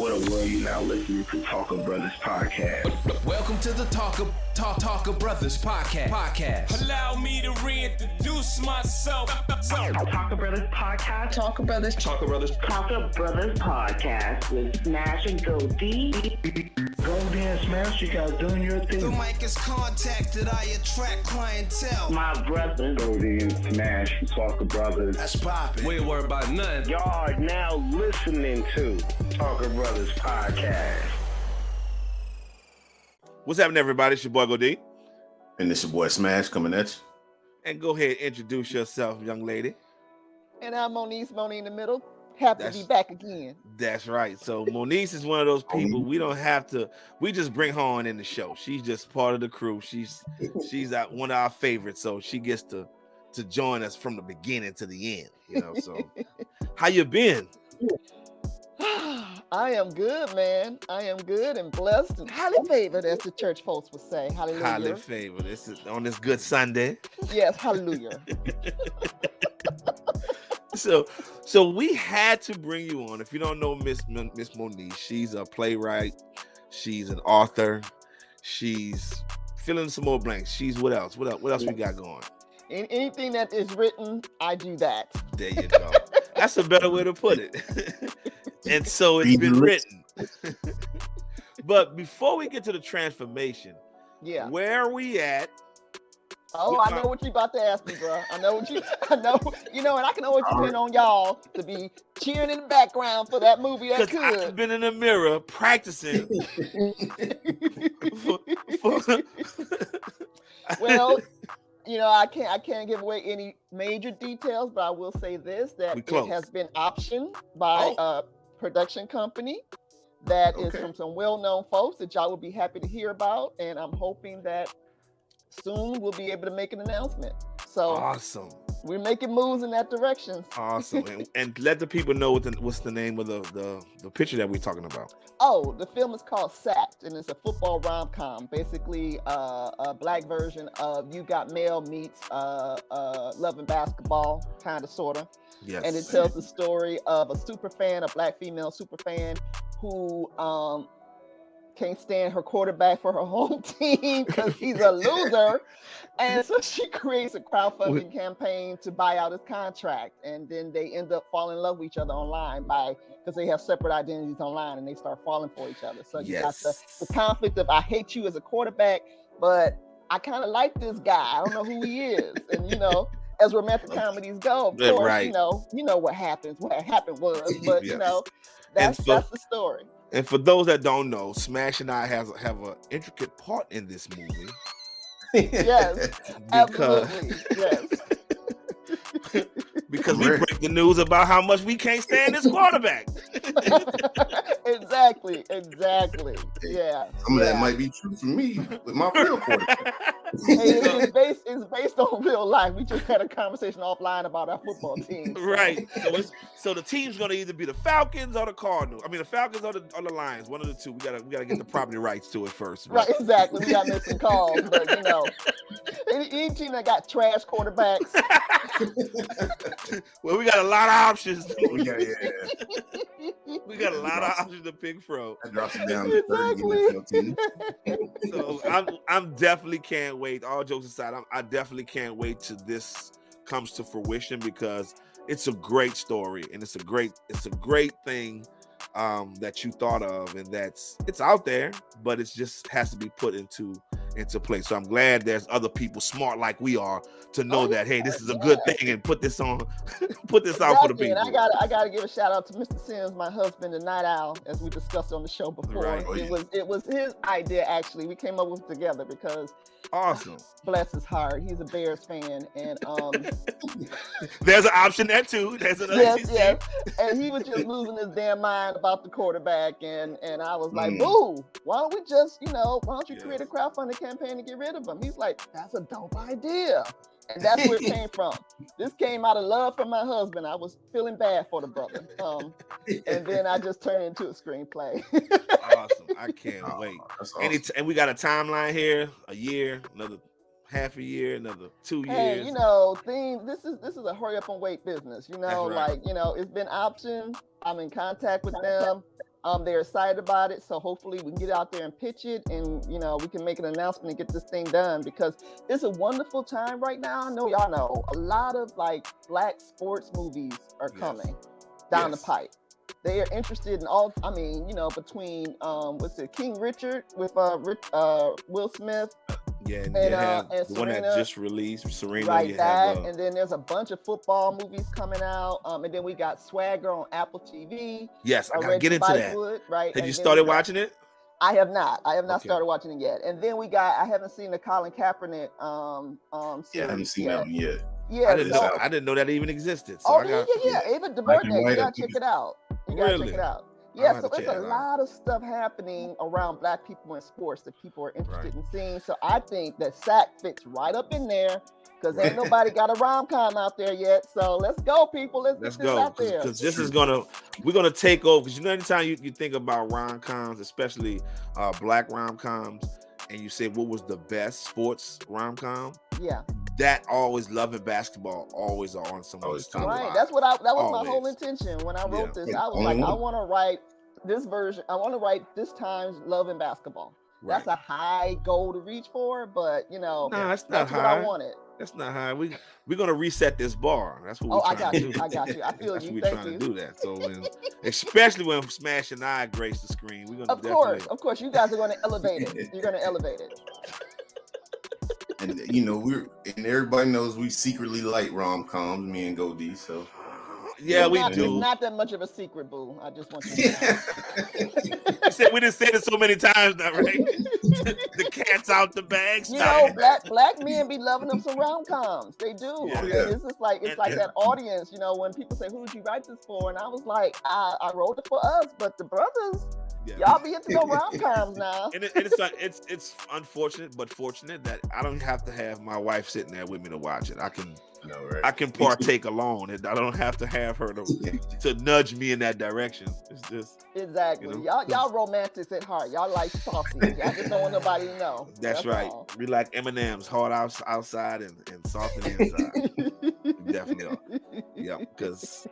What a world, you now listening to Talka Brothas podcast. Welcome to the Talka Brothas podcast. Allow me to reintroduce myself. Talka Brothas podcast. Talka Brothas. Talka Brothas. Talka Brothers podcast with Smash and Go D. Go there, Smash. You guys doing your thing. The mic is contacted. I attract clientele. My brother. Go there, Smash. Talka Brothas. That's poppin'. We ain't worried about nothing. Y'all are now listening to Talka Brothas podcast. What's happening, everybody? It's your boy Go D. And this your boy Smash coming at you. And go ahead and introduce yourself, young lady. And I'm Monice in the middle. Happy to be back again. That's right. So Monice is one of those people we don't have to. We just bring her on in the show. She's just part of the crew. She's one of our favorites. So she gets to join us from the beginning to the end. You know. So how you been? I am good, man. I am good and blessed and highly favored, as the church folks would say. Hallelujah. Highly favored. This is on this good Sunday. Yes, hallelujah. So we had to bring you on. If you don't know Miss Monice, she's a playwright. She's an author. She's filling some more blanks. She's what else? What else we got going? Anything that is written, I do that. There you go. That's a better way to put it. And so it's been written. But before we get to the transformation, where are we at? Oh, I know what you about to ask me, bro. I know, and I can always depend on y'all to be cheering in the background for that movie that could. I've been in the mirror practicing. Well, I can't give away any major details, but I will say this, that it has been optioned by a production company that is from some well-known folks that y'all will be happy to hear about, and I'm hoping that soon we'll be able to make an announcement. So awesome. We're making moves in that direction. Awesome. and let the people know what's the name of the picture that we're talking about. Oh, the film is called Sacked, and it's a football rom-com, basically a black version of You Got Mail meets Love and Basketball, kind of, sort of. Yes. And it tells the story of a super fan, a black female super fan, who can't stand her quarterback for her home team because he's a loser. And so she creates a crowdfunding campaign to buy out his contract. And then they end up falling in love with each other online because they have separate identities online and they start falling for each other. So you got the conflict of, I hate you as a quarterback, but I kind of like this guy. I don't know who he is. And, as romantic comedies go, of course, right. you know what happens. What happened was, but that's the story. And for those that don't know, Smash and I have an intricate part in this movie. Yes, absolutely. Yes. Because we break the news about how much we can't stand this quarterback. Exactly. Yeah. Some of that might be true for me with my real quarterback. It's based on real life. We just had a conversation offline about our football team. Right. So the team's gonna either be the Falcons or the Cardinals. I mean, the Falcons or the Lions. One of the two. We gotta get the property rights to it first. Right. Exactly. We gotta make some calls, but any team that got trash quarterbacks. Well, we got a lot of options. We got a lot of options to pick from. That drops it down to 30 NFL team. So I'm definitely can't wait. All jokes aside, I definitely can't wait till this comes to fruition because it's a great story and it's a great thing that you thought of, and it's out there, but it just has to be put into place. So I'm glad there's other people smart like we are to know that, hey, this is a good thing, and put this out for the people. And I gotta give a shout out to Mr. Simms, my husband, the night owl, as we discussed on the show before. Right. It was his idea, actually. We came up with it together because awesome. Bless his heart. He's a Bears fan, and there's an option there too. There's another yes. And he was just losing his damn mind about the quarterback, and I was like, boo, why don't we just, why don't you create a crowdfunding campaign to get rid of him? He's like, that's a dope idea. And that's where it came from. This came out of love for my husband. I was feeling bad for the brother. And then I just turned it into a screenplay. Awesome. I can't wait. Awesome. And we got a timeline here, a year, another half a year, another 2 years. Hey, this is a hurry up and wait business. Right. It's been optioned. I'm in contact with them. They're excited about it, so hopefully we can get out there and pitch it, and we can make an announcement and get this thing done, because it's a wonderful time right now. I know y'all know a lot of like black sports movies are coming down the pipe. They are interested in all. I mean, between what's it, King Richard with Will Smith. Yeah, and and the one that just released, Serena. Right, and then there's a bunch of football movies coming out. And then we got Swagger on Apple TV. Yes, I gotta get into that. Right. Have you started watching it? I have not. I have not started watching it yet. And then I haven't seen the Colin Kaepernick series I haven't seen that one yet. Yeah, I didn't know that even existed. So Ava DuVernay, you gotta check it out. Check it out. Yeah, so there's a lot of stuff happening around black people in sports that people are interested in seeing. So I think that SAC fits right up in there, because ain't nobody got a rom-com out there yet. So let's go, people. Let's get this out there. Because this is we're gonna take over. Because anytime you think about rom-coms, especially black rom-coms, and you say what was the best sports rom-com? Yeah. That always Love and Basketball always are on someone's top right. five. That was my whole intention when I wrote this. I was like, I want to write this version. I want to write this time's Love and Basketball. Right. That's a high goal to reach for, but that's not high. What I wanted. That's not high. We're gonna reset this bar. That's what we're trying to do. I got you. I feel That's you. We're Thank trying you. to do that. So especially when Smash and I grace the screen, we're gonna of course, you guys are gonna elevate it. You're gonna elevate it. And and everybody knows we secretly like rom-coms, me and Goldie. So we do. It's not that much of a secret, boo. I just want you to know. You said we didn't say it so many times now, right? The cat's out the bag. Black men be loving them some rom-coms. They do. Yeah. It's just like that audience. When people say, "Who did you write this for?" and I was like, "I wrote it for us," but the brothers. Yeah. Y'all be into no rom-coms now. And it's unfortunate but fortunate that I don't have to have my wife sitting there with me to watch it. I can partake alone, and I don't have to have her to nudge me in that direction. It's just exactly y'all romantics at heart. Y'all like sausage. Y'all just don't want nobody to know. That's right. All. We like M&Ms, hard outside and soft on the inside. Definitely are. Yeah, because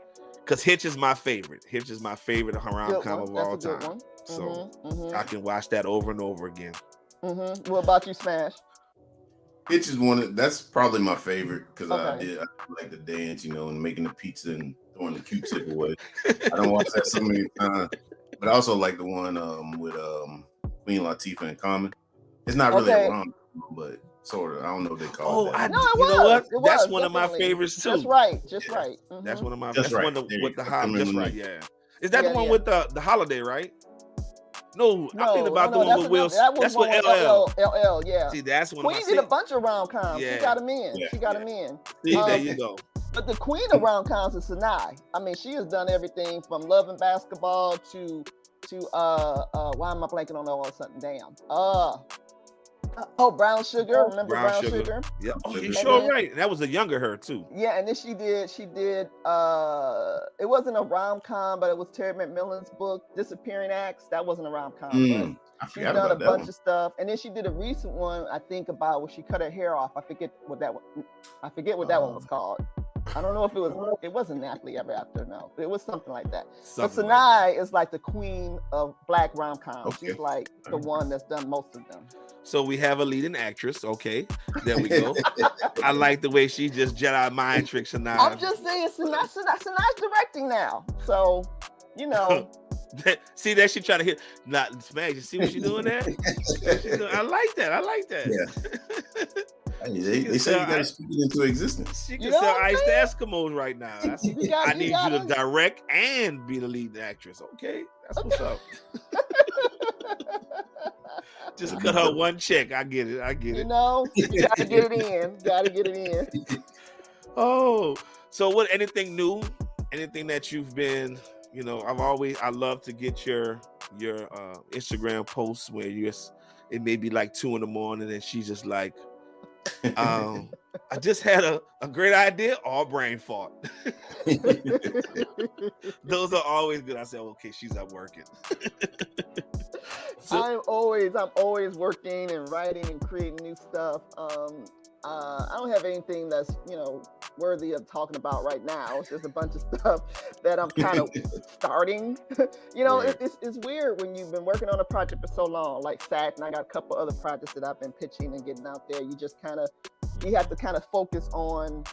Hitch is my favorite. Hitch is my favorite rom-com of all time. So I can watch that over and over again. Mm-hmm. What about you, Smash? Hitch is that's probably my favorite, because I like the dance, and making the pizza and throwing the Q-tip away. I don't watch that so many times, but I also like the one with Queen Latifah and Common. It's not really a rom, but sort of. I don't know what they call it. No, it was. That's one of my favorites too. Just right. Mm-hmm. That's one of my. That's one with the holiday. Just right. Yeah. Is that the one with the holiday, right? No, I'm thinking about the one with Will. That's what LL. LL, yeah. See, that's one. Queen did a bunch of rom-coms. Yeah. She got them in. Yeah. She got them in. See, there you go. But the queen of rom-coms is Sinai. I mean, she has done everything from Love and Basketball to why am I blanking on all of a sudden? Damn. Brown Sugar. Remember Brown Sugar? Yeah. Oh, you're sure right. That was a younger her too. Yeah, and then she did it wasn't a rom-com, but it was Terry McMillan's book, Disappearing Acts. That wasn't a rom-com. She's done a bunch of stuff. And then she did a recent one, I think, about where she cut her hair off. I forget what that one was called. I don't know if it wasn't Happily Ever After, no. It was something like that. But Sinai is like the queen of black rom-coms. Okay. She's like the one that's done most of them. So we have a leading actress. Okay, there we go. I like the way she just Jedi mind tricks Sinai. I'm just saying, Sinai's directing now. So, See that she trying to hit not Smash. You see what she doing there? I like that. Yeah. They say you gotta speak it into existence. She can sell ice to Eskimos right now. I need you to direct and be the lead actress. Okay, that's what's up. Just cut her one check. I get it. You gotta get it in. Oh, so what? Anything new? Anything that you've been? I love to get your Instagram posts where it may be like 2 a.m. and she's just like, I just had a great idea, all brain fart. Those are always good. I say, okay, she's out working. I'm always working and writing and creating new stuff. I don't have anything that's worthy of talking about right now. It's just a bunch of stuff that I'm kind of starting. Right. It's weird when you've been working on a project for so long, like SAT, and I got a couple other projects that I've been pitching and getting out there. You have to kind of focus on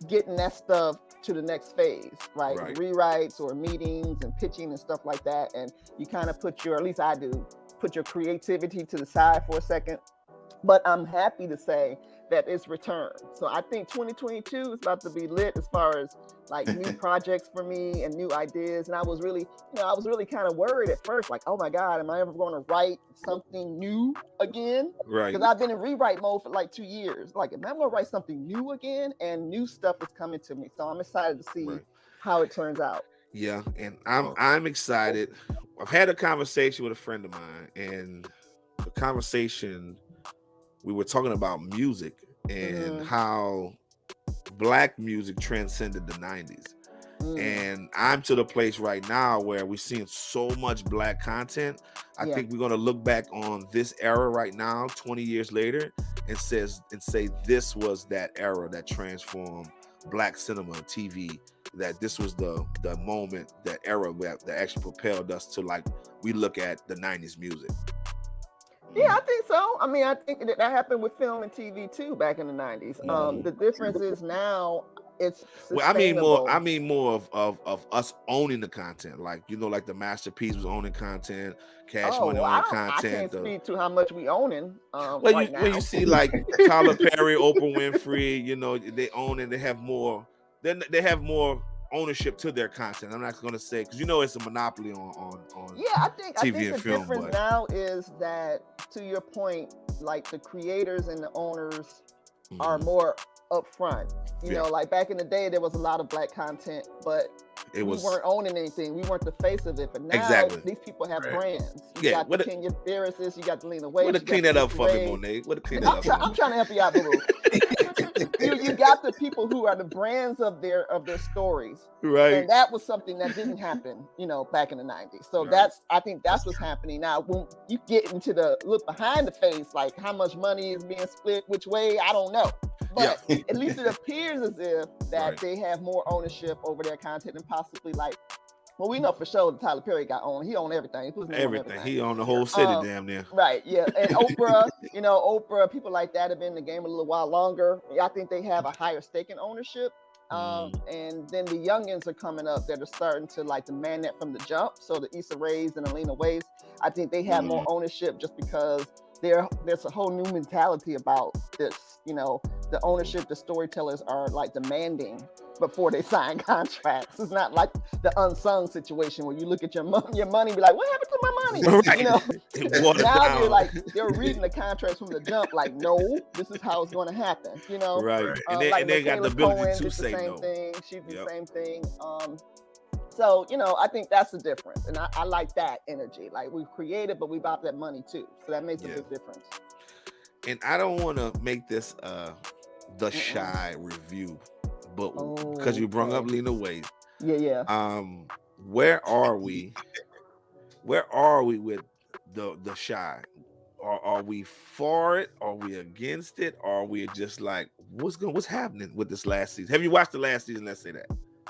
getting that stuff to the next phase, right? Rewrites or meetings and pitching and stuff like that. And you kind of at least I do, put your creativity to the side for a second. But I'm happy to say that it's returned. So I think 2022 is about to be lit as far as like new projects for me and new ideas. And I was really kind of worried at first, like, oh my God, am I ever going to write something new again? Right. Because I've been in rewrite mode for like 2 years. Like, am I going to write something new again? And new stuff is coming to me. So I'm excited to see how it turns out. Yeah, and I'm excited. I've had a conversation with a friend of mine, and the conversation, we were talking about music and how Black music transcended the 90s. And I'm to the place right now where we're seeing so much Black content. I think we're going to look back on this era right now, 20 years later, and say this was that era that transformed Black cinema, TV, that this was the moment, that era that actually propelled us to, like, we look at the 90s music. Yeah, I think so. I mean, I think that happened with film and TV too back in the 90s. The difference is now it's sustainable. I mean more of us owning the content. Like, like the Masterpiece was owning content, Cash Money owning content. I can't speak to how much we owning. When you see like Tyler Perry, Oprah Winfrey, they own it. They have more. Then they have more ownership to their content. I'm not going to say, because it's a monopoly on I think TV the and film. Difference now is that, to your point, like the creators and the owners are more upfront. Like back in the day, there was a lot of Black content, but we weren't owning anything. We weren't the face of it. But now these people have brands. You got the Kenya Ferrises, you got the Lena Waithe. What to clean that up for me, Monet? I'm trying to help you out, boo. You got the people who are the brands of their stories, right? And that was something that didn't happen, back in the 90s. So I think that's what's happening now. When you get into the look behind the face, like how much money is being split which way, I don't know. But at least it appears as if that they have more ownership over their content and possibly like. Well, we know for sure that Tyler Perry got owned. He owned everything. He put everything. He owned the whole city, damn near. Right, yeah. And Oprah, people like that have been in the game a little while longer. I think they have a higher stake in ownership. And then the youngins are coming up that are starting to like demand that from the jump. So the Issa Raes and Alina Waithe, I think they have more ownership just because there's a whole new mentality about this. The ownership the storytellers are like demanding before they sign contracts. It's not like the unsung situation where you look at your money and be like, what happened to my money? Now they're reading the contracts from the jump like, no, this is how it's going to happen. Right. And they got the ability to say no. She did the same thing. So, I think that's the difference. And I like that energy. Like, we've created, but we about that money too. So that makes a big difference. And I don't want to make this the Shy review, but because you brought up Lena Waithe. Yeah. Where are we? Where are we with the Shy? Are we for it? Are we against it? Or are we just like, what's happening with this last season? Have you watched the last season? Let's say that.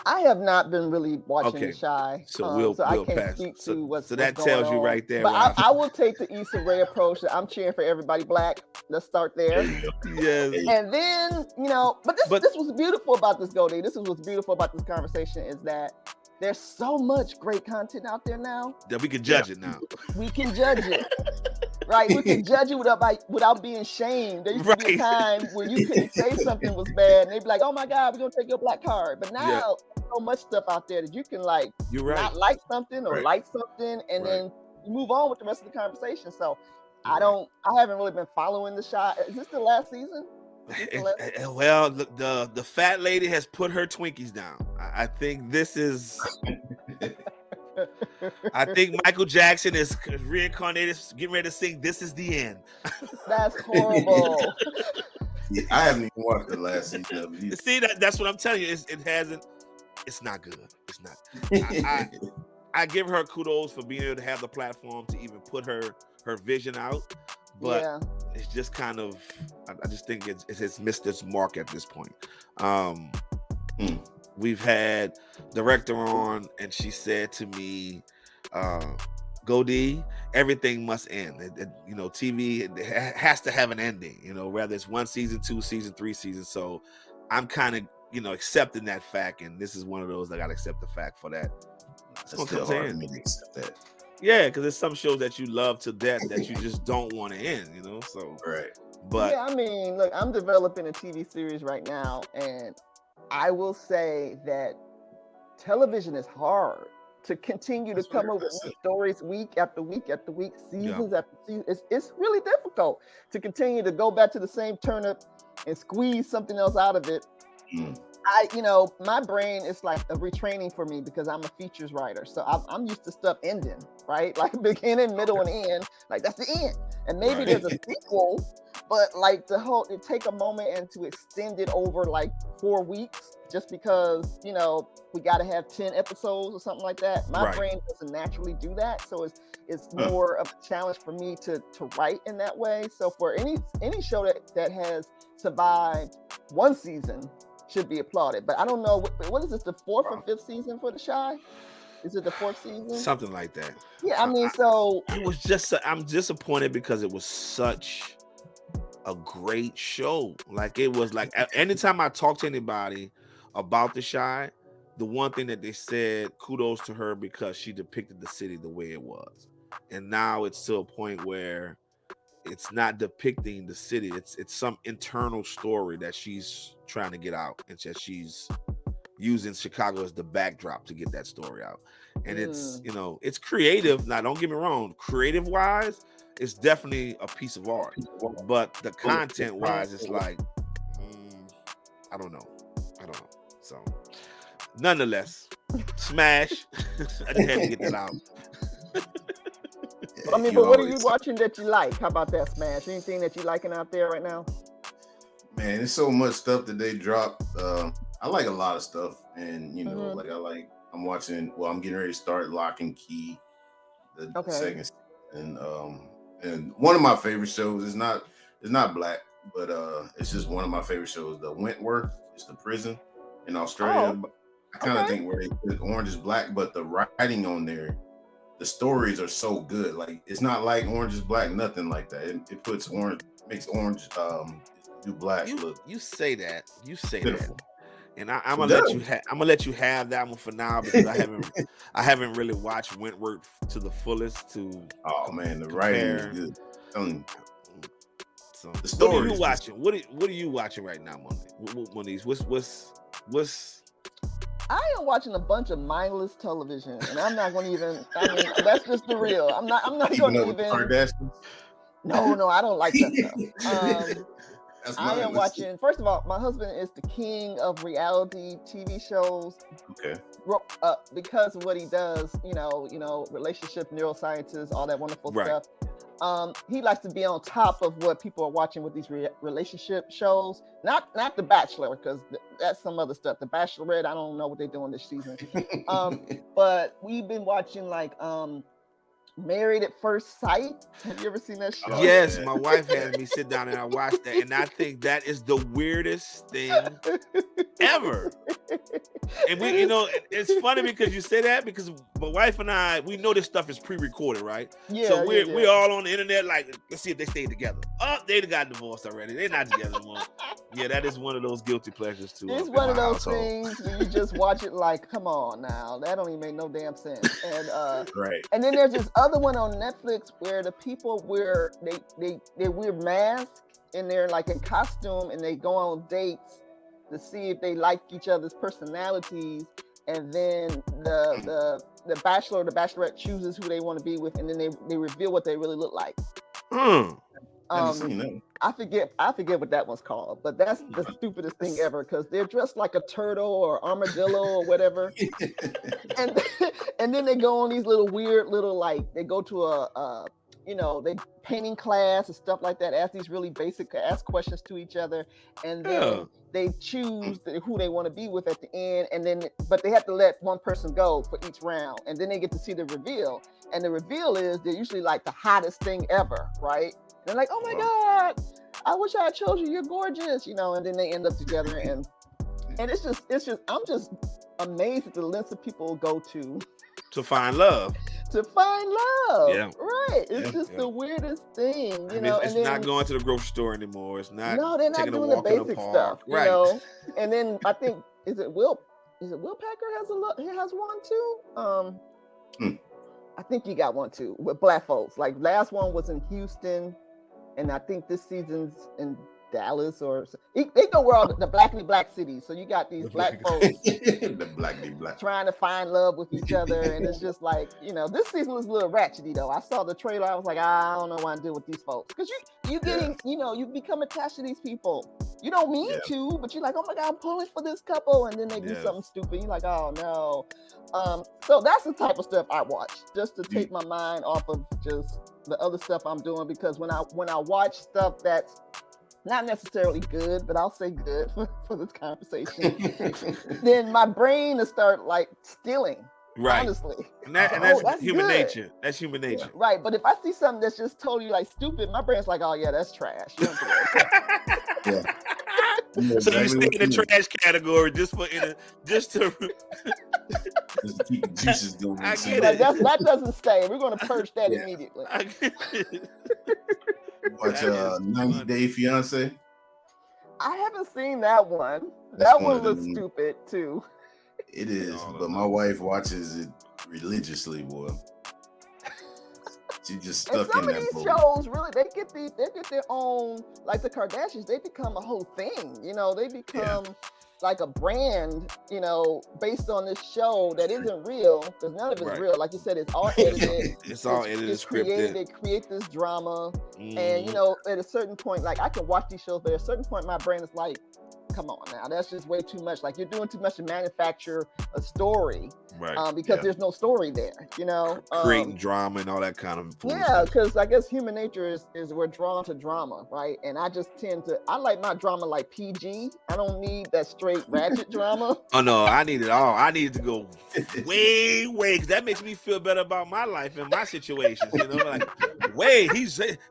I have not been really watching The Shy, so we'll I can't pass. speak to what's so that what's tells going you on. right there. But I will take the Issa Rae approach that I'm cheering for everybody Black. Let's start there. Yes. And then, but this was beautiful about this, Goldie. This is what's beautiful about this conversation is that there's so much great content out there now. That we can judge it now. We can judge it. Right, we can judge it without being shamed. There used to be a time where you couldn't say something was bad, and they'd be like, "Oh my God, we're gonna take your Black card." But now, so much stuff out there that you can not like something or like something, and then you move on with the rest of the conversation. So, I haven't really been following The Shy. Is this the last season? Well, the fat lady has put her Twinkies down. I think this is. I think Michael Jackson is reincarnated, getting ready to sing "This Is the End." That's horrible. I haven't even watched the last season of it. See, that's what I'm telling you. It hasn't. It's not good. It's not. I give her kudos for being able to have the platform to even put her vision out, but it's just kind of. I just think it has missed its mark at this point. We've had director on, and she said to me, Goldie, everything must end. TV has to have an ending, whether it's 1 season, 2 season, 3 seasons. So I'm kind of, accepting that fact. And this is one of those I got to accept the fact for that. It's still hard for me to accept that. Yeah, because there's some shows that you love to death that you just don't want to end, so. Right. But yeah, I mean, look, I'm developing a TV series right now, and I will say that television is hard to continue to come up with stories week after week after week, seasons after season. It's really difficult to continue to go back to the same turnip and squeeze something else out of it. My brain is like a retraining for me because I'm a features writer. So I'm used to stuff ending, right? Like beginning, middle, and end. Like that's the end. And maybe there's a sequel, but like it take a moment and to extend it over like 4 weeks just because, we got to have 10 episodes or something like that. My brain doesn't naturally do that. So it's more of a challenge for me to write in that way. So for any show that has survived 1 season, should be applauded. But I don't know, what is this, the 4th or 5th season for The Chi? Is it the 4th season? Something like that. Yeah, I mean, so... It was just, I'm disappointed because it was such a great show. Like, it was like, anytime I talk to anybody about The Chi, the one thing that they said, kudos to her because she depicted the city the way it was. And now it's to a point where it's not depicting the city. It's some internal story that she's trying to get out, and that she's using Chicago as the backdrop to get that story out. And it's it's creative. Now, don't get me wrong. Creative wise, it's definitely a piece of art. But the content wise, it's like I don't know. So, nonetheless, smash. I just had to get that out. I mean, but what are you watching that you like? How about that, Smash? Anything that you liking out there right now? Man, there's so much stuff that they drop. I like a lot of stuff, and I'm watching. Well, I'm getting ready to start Lock and Key, the second season. And one of my favorite shows is not black, but it's just one of my favorite shows. The Wentworth, it's the prison in Australia. I kind of think where they put Orange is Black, but the writing on there. The stories are so good. Like, it's not like Orange is Black, nothing like that. It makes orange do black look. You say that. Beautiful. And I'm gonna let you have that one for now because I haven't really watched Wentworth to the fullest. Oh man, the writing is good. So the story. What are you watching? What are you watching right now, Monice? What's I am watching a bunch of mindless television, and I'm not going to even. I mean, that's just the real. I'm not going to even. No, I don't like that stuff. I am watching. First of all, my husband is the king of reality TV shows. Okay. Because of what he does, relationship neurosciences, all that wonderful stuff. He likes to be on top of what people are watching with these relationship shows. Not The Bachelor, because that's some other stuff. The Bachelorette, I don't know what they're doing this season. But we've been watching like Married at First Sight. Have you ever seen that show? Yes, my wife had me sit down and I watched that, and I think that is the weirdest thing ever. And we, it's funny because you say that because my wife and I, we know this stuff is pre-recorded, right? Yeah. So we're all on the internet, like, let's see if they stay together. Oh, they got divorced already. They're not together anymore. Yeah, that is one of those guilty pleasures too. It's one of those things where you just watch it like, come on now, that don't even make no damn sense. And right. And then there's this other one on Netflix where the people wear masks and they're like in costume and they go on dates to see if they like each other's personalities, and then the bachelor or the bachelorette chooses who they want to be with, and then they reveal what they really look like. I forget what that one's called, but that's the stupidest thing ever because they're dressed like a turtle or armadillo or whatever, and then they go on these little weird little, like, they go to they painting class and stuff like that, ask these really basic questions to each other, and then they choose who they want to be with at the end, but they have to let one person go for each round, and then they get to see the reveal, and the reveal is they're usually like the hottest thing ever, right? They're like, oh my God, I wish I had chose you, you're gorgeous, and then they end up together, and And it's just I'm just amazed at the lengths that people go to find love. To find love. Yeah. Right. It's just the weirdest thing, you know. It's not going to the grocery store anymore. It's not. No, they're not taking doing a the walk in basic park. stuff, Right. you know. And then I think is it Will Packer has one too? I think he got one too with black folks. Like last one was in Houston, and I think this season's in Dallas or they go where all the blackly black cities. So you got these black folks the blackly black trying to find love with each other, and it's just like, you know, this season was a little ratchety though. I saw the trailer, I was like, I don't know what to do with these folks, because you getting, you know, you become attached to these people. You don't mean to, but you're like, oh my God, I'm pulling for this couple, and then they do something stupid. You're like, oh no. So that's the type of stuff I watch, just to take my mind off of just the other stuff I'm doing, because when I watch stuff that's not necessarily good, but I'll say good for this conversation, then my brain will start like stealing. Right. Honestly. And that's human nature. That's human nature. Yeah, right. But if I see something that's just totally like stupid, my brain's like, oh yeah, that's trash. You don't do that. So you stay in the trash category just to just to keep the juices going. I get Like, it. that doesn't stay. We're going to purge that immediately. I get it. Watch 90 Day Fiance. I haven't seen that one. That one looks stupid too. It is, but my wife watches it religiously, boy. She just stuck in some that of these boat. shows, really, they get their own, like the Kardashians, they become a whole thing. You know, they become like a brand, you know, based on this show that isn't real, because none of it is real. Like you said, it's all edited. It's all edited, it's scripted. created. They create this drama, and you know, at a certain point, like I can watch these shows, but at a certain point, my brain is like, come on now, that's just way too much. Like you're doing too much to manufacture a story, right? Because there's no story there, you know. Creating drama and all that kind of because I guess human nature is we're drawn to drama, right? And I just I like my drama like PG. I don't need that straight ratchet drama. Oh no, I need it all. I need it to go way, because that makes me feel better about my life and my situations. You know, like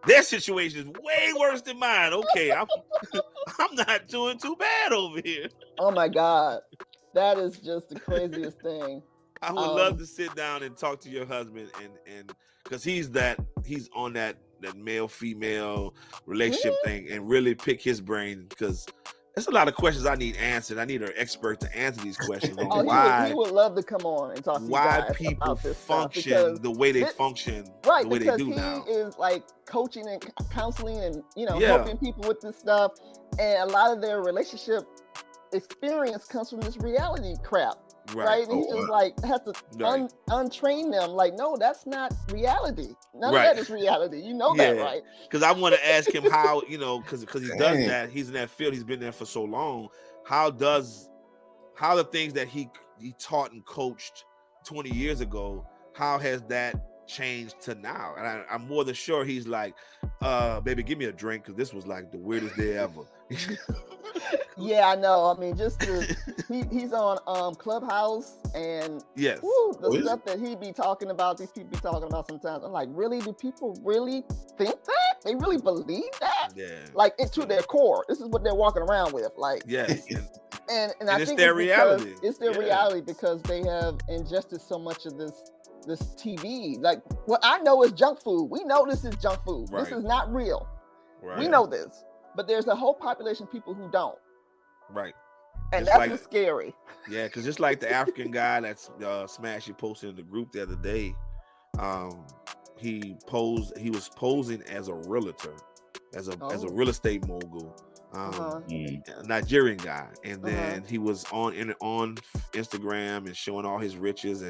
their situation is way worse than mine. Okay, I'm not doing too bad over here. Oh my God, that is just the craziest thing. I would love to sit down and talk to your husband, and because he's on that male female relationship thing, and really pick his brain, because there's a lot of questions I need answered. I need an expert to answer these questions. He would love to come on and talk to you guys why people about this function the way they function, right? The way because they do now. He is like coaching and counseling, and helping people with this stuff, and a lot of their relationship experience comes from this reality crap. Right. And he just like has to untrain them. Like, no, that's not reality. None of that is reality. You know that, right? Because I want to ask him how, because he does that. He's in that field. He's been there for so long. How the things that he taught and coached 20 years ago, how has that changed to now? And I'm more than sure he's like, baby, give me a drink, because this was like the weirdest day ever. Yeah, I know. I mean, he's on Clubhouse, and the stuff that he be talking about, these people be talking about sometimes. I'm like, really? Do people really think that? They really believe that? Yeah. Like, to their core. This is what they're walking around with. Like, yes. And I think their reality. It's their reality, because they have ingested so much of this TV. Like, what I know is junk food. We know this is junk food. Right. This is not real. Right. We know this. But there's a whole population of people who don't. Right. And that's what's scary. Yeah, because just like the African guy that's Smashy posted in the group the other day, he was posing as a realtor, as a real estate mogul, a Nigerian guy, and then he was on Instagram and showing all his riches,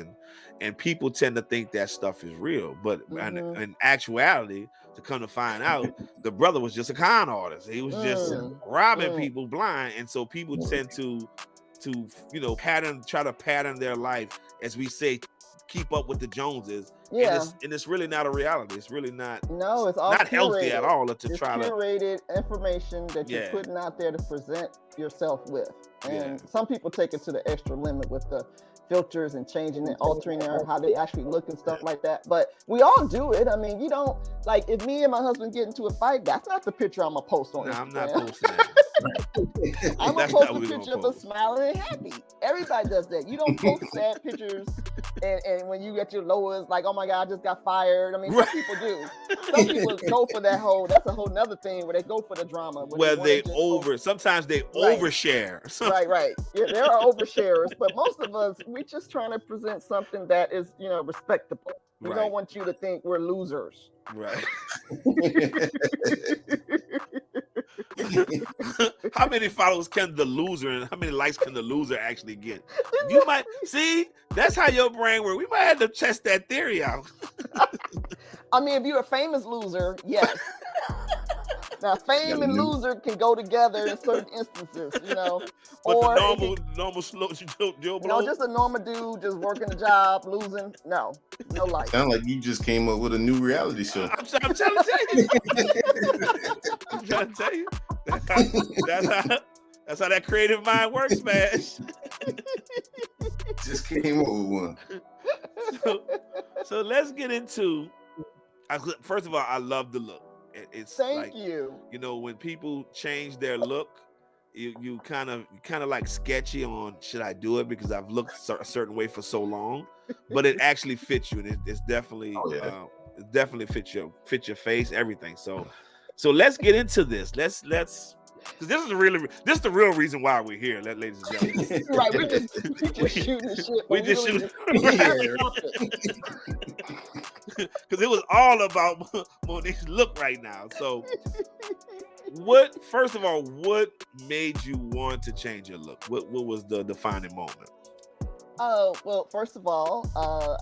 and people tend to think that stuff is real, but in actuality, to come to find out, the brother was just a con artist. He was just robbing people blind, and so people tend to try to pattern their life, as we say, keep up with the Joneses. Yeah, and it's really not a reality. It's really not. No, it's all not curated. Healthy at all. It's curated information that you're putting out there to present yourself with, and some people take it to the extra limit with the filters and changing and altering how they actually look and stuff like that. But we all do it. I mean, you don't, like, if me and my husband get into a fight, that's not the picture I'm gonna post on Instagram. I'm not posting that. I'm gonna That's post not a what we picture gonna of us smiling and happy. Everybody does that. You don't post sad pictures, and when you get your lowest, like, oh my God, I just got fired. I mean, some people do. Some people go for that whole. That's a whole nother thing where they go for the drama. Where they sometimes they overshare. Right. Yeah, there are oversharers, but most of us, we're just trying to present something that is, respectable. We don't want you to think we're losers. Right. How many followers can the loser and how many likes can the loser actually get? You might see that's how your brain works. We might have to test that theory out. I mean, if you're a famous loser, yes. Now, fame and loser can go together in certain instances, But or the normal slow Joe Blow. just a normal dude just working a job, losing. No life. Sound like you just came up with a new reality show. I'm trying to tell you. I'm trying to tell you. That's how that creative mind works, man. Just came up with one. So let's get into. First of all, I love the look. It's Thank you. When people change their look, you kind of like sketchy on should I do it because I've looked a certain way for so long, but it actually fits you and it's definitely it definitely fits your face, everything. So let's get into this. Let's because this is the real reason why we're here, ladies and gentlemen. Right, we just shooting the shit. We just shooting. Because it was all about Monique's look right now. So, first of all, what made you want to change your look? What was the defining moment? Oh, well, first of all,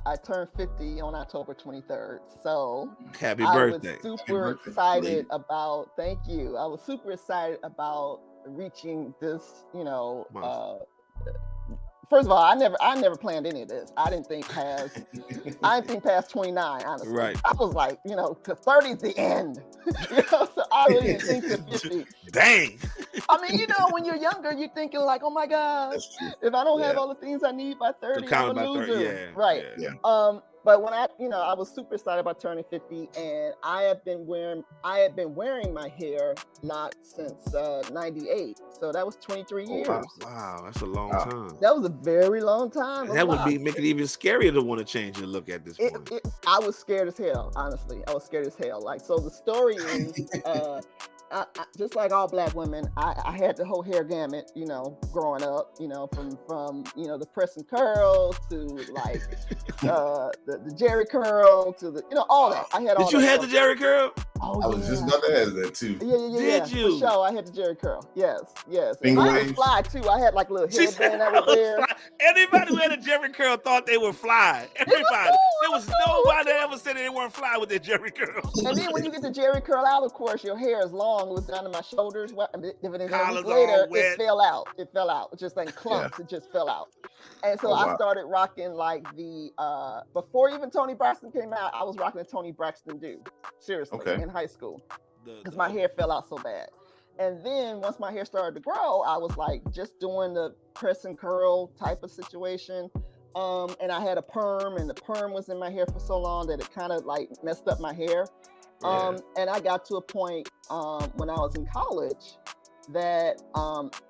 I turned 50 on October 23rd. So happy birthday. I was super excited about, thank you. I was super excited about reaching this, first of all, I never planned any of this. I didn't think past 29, honestly. Right. I was like, 30 is the end. So I really didn't think to 50. Dang. I mean, when you're younger, you're thinking like, oh my God, if I don't have all the things I need by 30, I'm a loser. Yeah, right. Yeah. But when I was super excited about turning 50, and I had been wearing my hair locked since 98. So that was 23 years. Wow, that's a long time. That was a very long time. That would make it even scarier to want to change your look at this point. I was scared as hell, honestly. I was scared as hell. Like, so the story is, I, just like all Black women, I had the whole hair gamut, growing up, from the press and curls to like the Jerry curl to the all that. I had all. Did you have the Jerry curl? Oh, I was just about to ask that too. Yeah. Did you? For sure, I had the Jerry curl. Yes. Finger I waves? was fly too. I had like a little headband that was there. Everybody who had a Jerry curl thought they were fly. Everybody. There was nobody that ever said they weren't fly with their Jerry curl. And then when you get the Jerry curl out, of course, your hair is long. It was down to my shoulders. Collars Later, all wet. it fell out. It just like clumps. It just fell out. And so I started rocking like the before even Toni Braxton came out, I was rocking the Toni Braxton do. Seriously, in high school. Because my hair fell out so bad. And then once my hair started to grow, I was like just doing the press and curl type of situation. And I had a perm, and the perm was in my hair for so long that it kind of like messed up my hair. And I got to a point when I was in college that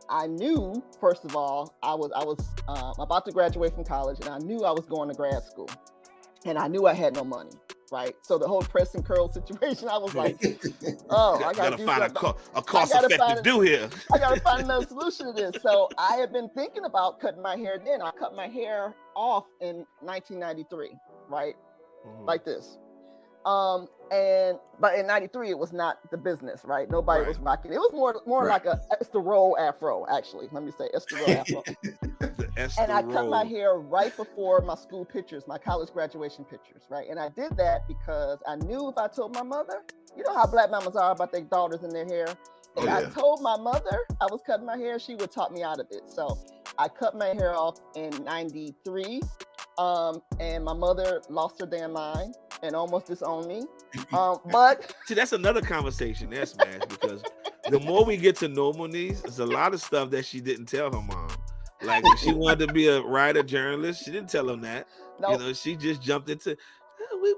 I knew, first of all, I was about to graduate from college, and I knew I was going to grad school, and I knew I had no money. Right, so the whole press and curl situation, I was like, "Oh, I gotta find a cost-effective do here. I gotta find another solution to this." So I had been thinking about cutting my hair. Then I cut my hair off in 1993, right, like this. But in 93 it was not the business, right? Nobody was rocking. It was more like a Esther Roll afro, actually. Let me say Esther Roll afro. And I cut my hair right before my school pictures, my college graduation pictures, right? And I did that because I knew if I told my mother, you know how Black mamas are about their daughters and their hair. If I told my mother I was cutting my hair, she would talk me out of it. So I cut my hair off in 93. And my mother lost her damn mind and almost disowned me. But see, that's another conversation there, Smash, because the more we get to know Monice, there's a lot of stuff that she didn't tell her mom. Like if she wanted to be a writer, journalist, she didn't tell him that. Nope. She just jumped into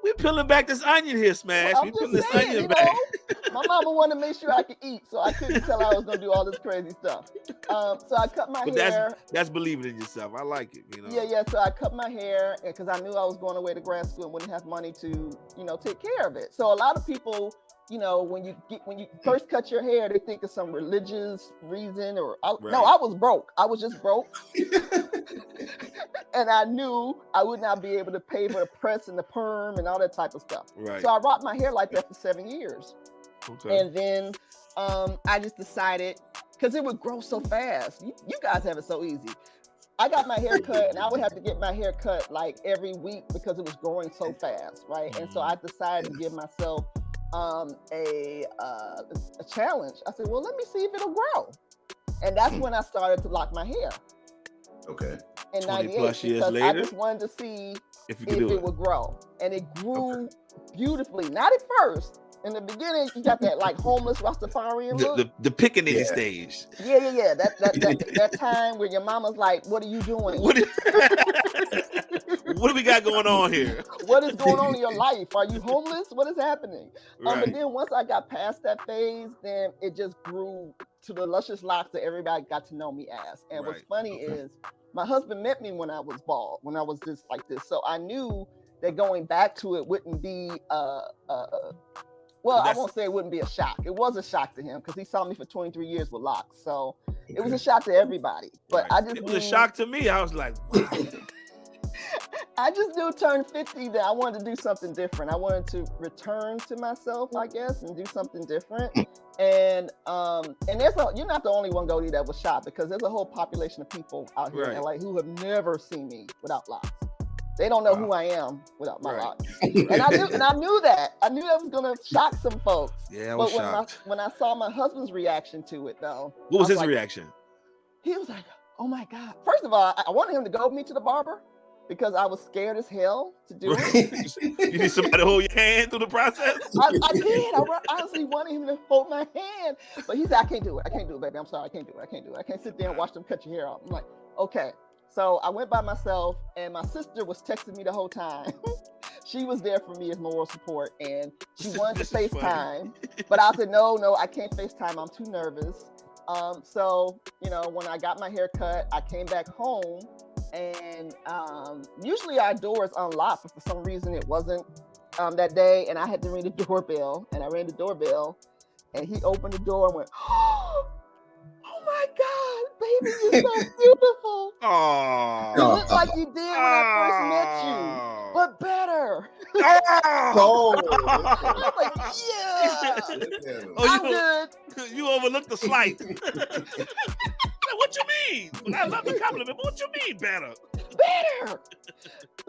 we peeling back this onion here, Smash. I'm We just peeling this saying, onion you back. know, my mama wanted to make sure I could eat, so I couldn't tell I was gonna do all this crazy stuff. So I cut my But hair. that's believing in yourself. I like it. Yeah. So I cut my hair because I knew I was going away to grad school and wouldn't have money to, take care of it. So a lot of people, when you first cut your hair, they think of some religious reason no, I was broke. I was just broke. And I knew I would not be able to pay for the press and the perm and all that type of stuff. Right. So I rocked my hair like that for 7 years. Okay. And then I just decided, because it would grow so fast. You guys have it so easy. I got my hair cut, and I would have to get my hair cut like every week because it was growing so fast, right? And so I decided to give myself a challenge. I said, well, let me see if it'll grow. And that's when I started to lock my hair. Okay. In 20 98, plus years because later, I just wanted to see if it would grow. And it grew beautifully. Not at first. In the beginning, you got that like homeless Rastafarian look. The pickaninny stage. Yeah. That time where your mama's like, "What are you doing? What do we got going on here? What is going on in your life? Are you homeless? What is happening?" Right. But then once I got past that phase, then it just grew to the luscious locks that everybody got to know me as. And what's funny is my husband met me when I was bald, when I was just like this. So I knew that going back to it wouldn't be well, I won't say it wouldn't be a shock. It was a shock to him because he saw me for 23 years with locks. So it was a shock to everybody. But it was a shock to me. I was like, wow. I just knew turn 50 that I wanted to do something different. I wanted to return to myself, I guess, and do something different. And you're not the only one, Goldie, that was shocked, because there's a whole population of people out here in LA who have never seen me without locks. They don't know who I am without my locks. And I knew that. I knew that was gonna shock some folks. Yeah, I was shocked. When I saw my husband's reaction to it, though. What was his reaction? He was like, "Oh my God." First of all, I wanted him to go with me to the barber because I was scared as hell to do it. You need somebody to hold your hand through the process? I did. I honestly wanted him to hold my hand. But he said, I can't do it, baby. I'm sorry, I can't do it. I can't sit there and watch them cut your hair off. I'm like, okay. So I went by myself, and my sister was texting me the whole time. She was there for me as moral support, and she wanted to FaceTime. But I said, no, I can't FaceTime. I'm too nervous. So, when I got my hair cut, I came back home, and usually our door is unlocked, but for some reason it wasn't that day, and I had to ring the doorbell, and I rang the doorbell, and he opened the door and went, "Oh my God, baby, you're so beautiful. Oh, you look like you did when I first met you, but better." Oh, I was like, yeah, I'm good. You overlooked the slight. What you mean? I love the compliment, but what you mean better?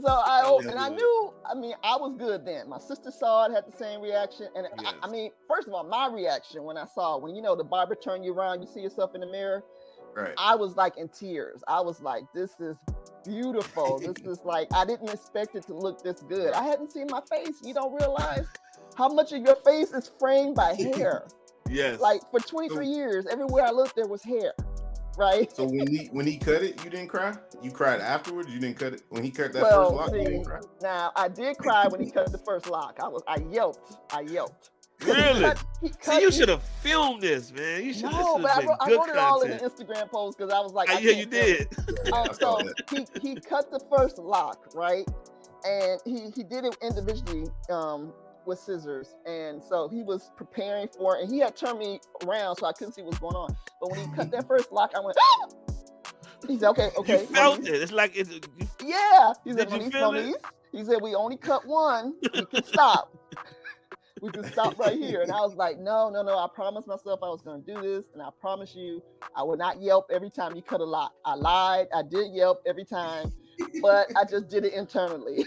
So I knew, I was good then. My sister saw it, had the same reaction. And yes. First of all, my reaction when I saw it, when the barber turn you around, you see yourself in the mirror. Right. I was like in tears. I was like, this is beautiful. This is like, I didn't expect it to look this good. I hadn't seen my face. You don't realize how much of your face is framed by hair. Yes. Like for 23 years, everywhere I looked, there was hair. Right. So when he cut it, you didn't cry? You cried afterwards? You didn't cut it when he cut that first lock? You didn't cry? Now I did cry when he cut the first lock. I yelped. Really? You should have filmed this, man. You should. No, but I wrote it all in the Instagram post because I was like, yeah, you did. So he cut the first lock, right? And he did it individually with scissors, and so he was preparing for it, and he had turned me around so I couldn't see what's going on. But when he cut that first lock, I went, "Ah!" He said, okay. You felt it. It's like it's. Yeah. He said, Did you feel it? He said, we only cut one. We can stop. We can stop right here. And I was like, no. I promised myself I was going to do this, and I promise you, I will not yelp every time you cut a lock. I lied. I did yelp every time, but I just did it internally.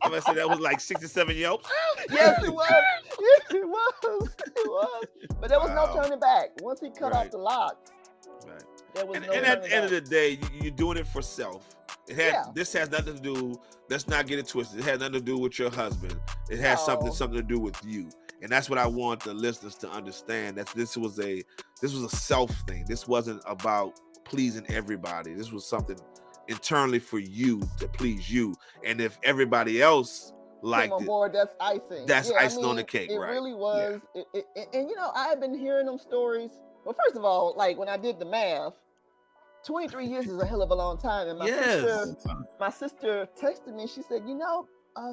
I'm gonna say that was like 67 yelps. Yes, it was. It was. But there was no turning back. Once he cut off the locks, there was no turning back. And at the end of the day, you're doing it for self. This has nothing to do. Let's not get it twisted. It has nothing to do with your husband. It has something to do with you. And that's what I want the listeners to understand. That this was a self thing. This wasn't about pleasing everybody. This was something internally for you to please you. And if everybody else liked on it, board, that's icing. that's icing on the cake, it right? Really was. And I have been hearing them stories. Well, first of all, like when I did the math, 23 years is a hell of a long time. And my sister texted me. She said,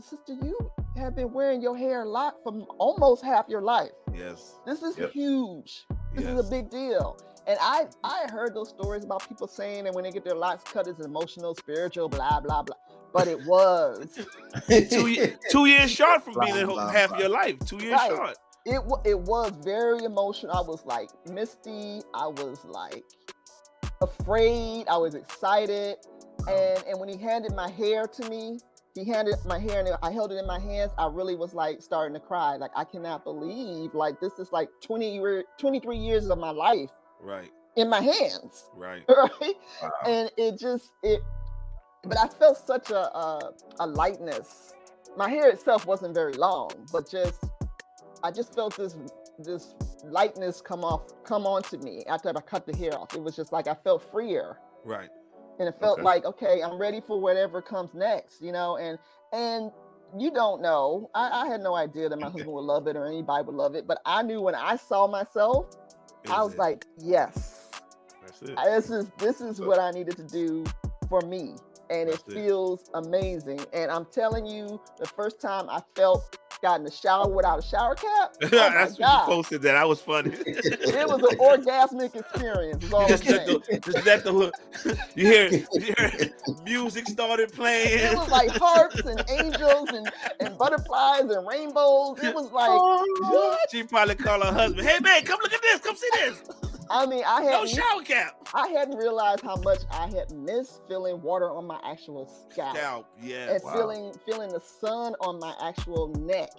sister, you have been wearing your hair a lot for almost half your life. Yes. This is huge. This is a big deal. And I heard those stories about people saying that when they get their locks cut, it's emotional, spiritual, blah, blah, blah. But it was 2 years short from being half your life. 2 years short. It was very emotional. I was like misty. I was like afraid. I was excited. And when he handed my hair to me, he handed my hair and I held it in my hands. I really was like starting to cry. Like, I cannot believe, like, this is like 23 years of my life. Right. In my hands. Right. Right. Wow. And but I felt such a lightness. My hair itself wasn't very long, but I just felt this lightness come onto me after I cut the hair off. It was just like I felt freer. Right. And it felt like, okay, I'm ready for whatever comes next, and you don't know. I had no idea that my husband would love it or anybody would love it, but I knew when I saw myself, I was like, yes, that's it. This is what I needed to do for me. And it feels amazing. And I'm telling you, the first time I got in the shower without a shower cap. That's when you posted that. That was funny. It was an orgasmic experience. You hear music started playing. It was like harps and angels and butterflies and rainbows. It was like, what? She probably called her husband. Hey man, come look at this. Come see this. I mean, no shower cap. I hadn't realized how much I had missed feeling water on my actual scalp. Yeah. And feeling the sun on my actual neck.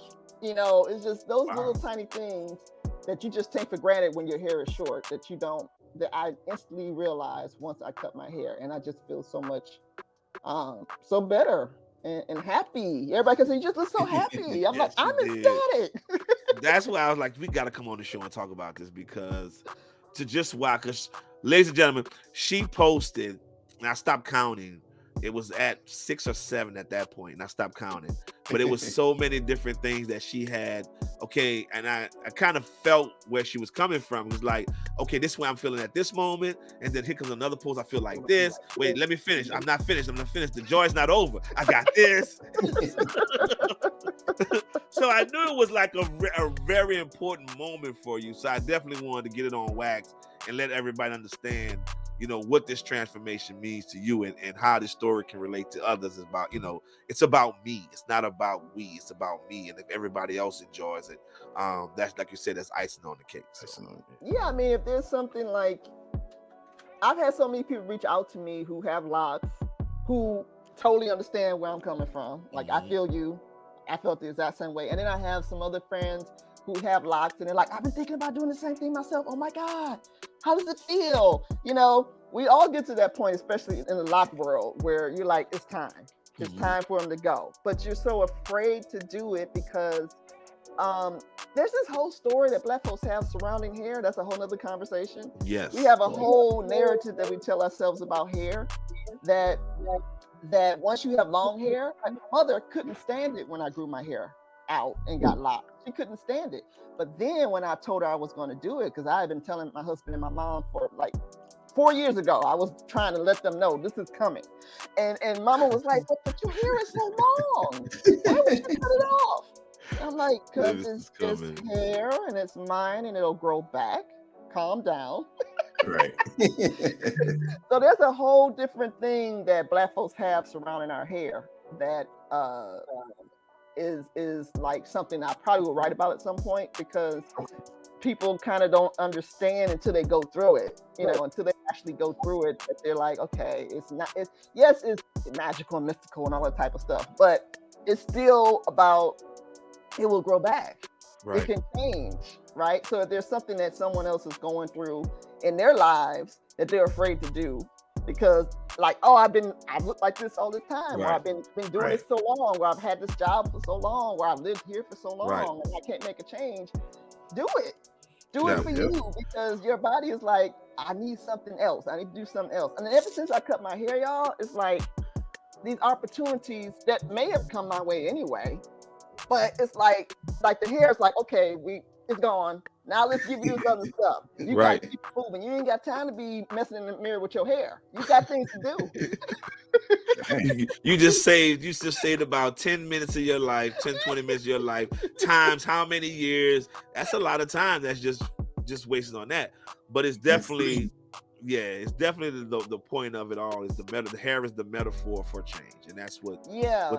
It's just those little tiny things that you just take for granted when your hair is short that I instantly realized once I cut my hair, and I just feel so much so better and happy. Everybody can say, you just look so happy. I'm like, I'm ecstatic. That's why I was like, we got to come on the show and talk about this, because because ladies and gentlemen, she posted, and I stopped counting. It was at 6 or 7 at that point, and I stopped counting. But it was so many different things that she had. Okay, and I kind of felt where she was coming from. It was like, okay, this is what I'm feeling at this moment, and then here comes another post. I feel like this. Wait, let me finish. I'm not finished. The joy's not over. I got this. So I knew it was like a very important moment for you. So I definitely wanted to get it on wax and let everybody understand, what this transformation means to you and how this story can relate to others. Is about, it's about me. It's not about we. It's about me. And if everybody else enjoys it, that's, like you said, that's icing on the cake. So. Yeah, I mean, if there's something like, I've had so many people reach out to me who have locks, who totally understand where I'm coming from. Like, I feel you. I felt the exact same way. And then I have some other friends who have locks, and they're like, I've been thinking about doing the same thing myself. Oh my God, how does it feel? We all get to that point, especially in the lock world, where you're like, it's time. It's time for them to go. But you're so afraid to do it because there's this whole story that Black folks have surrounding hair. That's a whole nother conversation. Yes. We have a whole narrative that we tell ourselves about hair that once you have long hair, my mother couldn't stand it when I grew my hair out and got locked. She couldn't stand it. But then when I told her I was going to do it, because I had been telling my husband and my mom for like 4 years ago, I was trying to let them know this is coming. And Mama was like, but your hair is so long. Why would you cut it off? And I'm like, because it's hair and it's mine and it'll grow back. Calm down. Right. So there's a whole different thing that Black folks have surrounding our hair that is like something I probably will write about at some point, because people kind of don't understand until they go through it, until they actually go through it, that they're like, okay, it's magical and mystical and all that type of stuff, but it's still about, it will grow back. Right. It can change, right? So if there's something that someone else is going through in their lives that they're afraid to do, because like, oh, I've looked like this all this time, or I've been doing this so long, or I've had this job for so long, or I've lived here for so long, and I can't make a change. Do Do it for you, because your body is like, I need something else. I need to do something else. And then ever since I cut my hair, y'all, it's like these opportunities that may have come my way anyway, but it's like the hair is like, okay, it's gone. Now let's give you this other stuff. You got to keep moving. You ain't got time to be messing in the mirror with your hair. You got things to do. You just saved about 10 minutes of your life, 10, 20 minutes of your life, times how many years. That's a lot of time that's just wasted on that. But it's definitely, the point of it all is the hair is the metaphor for change. And that's what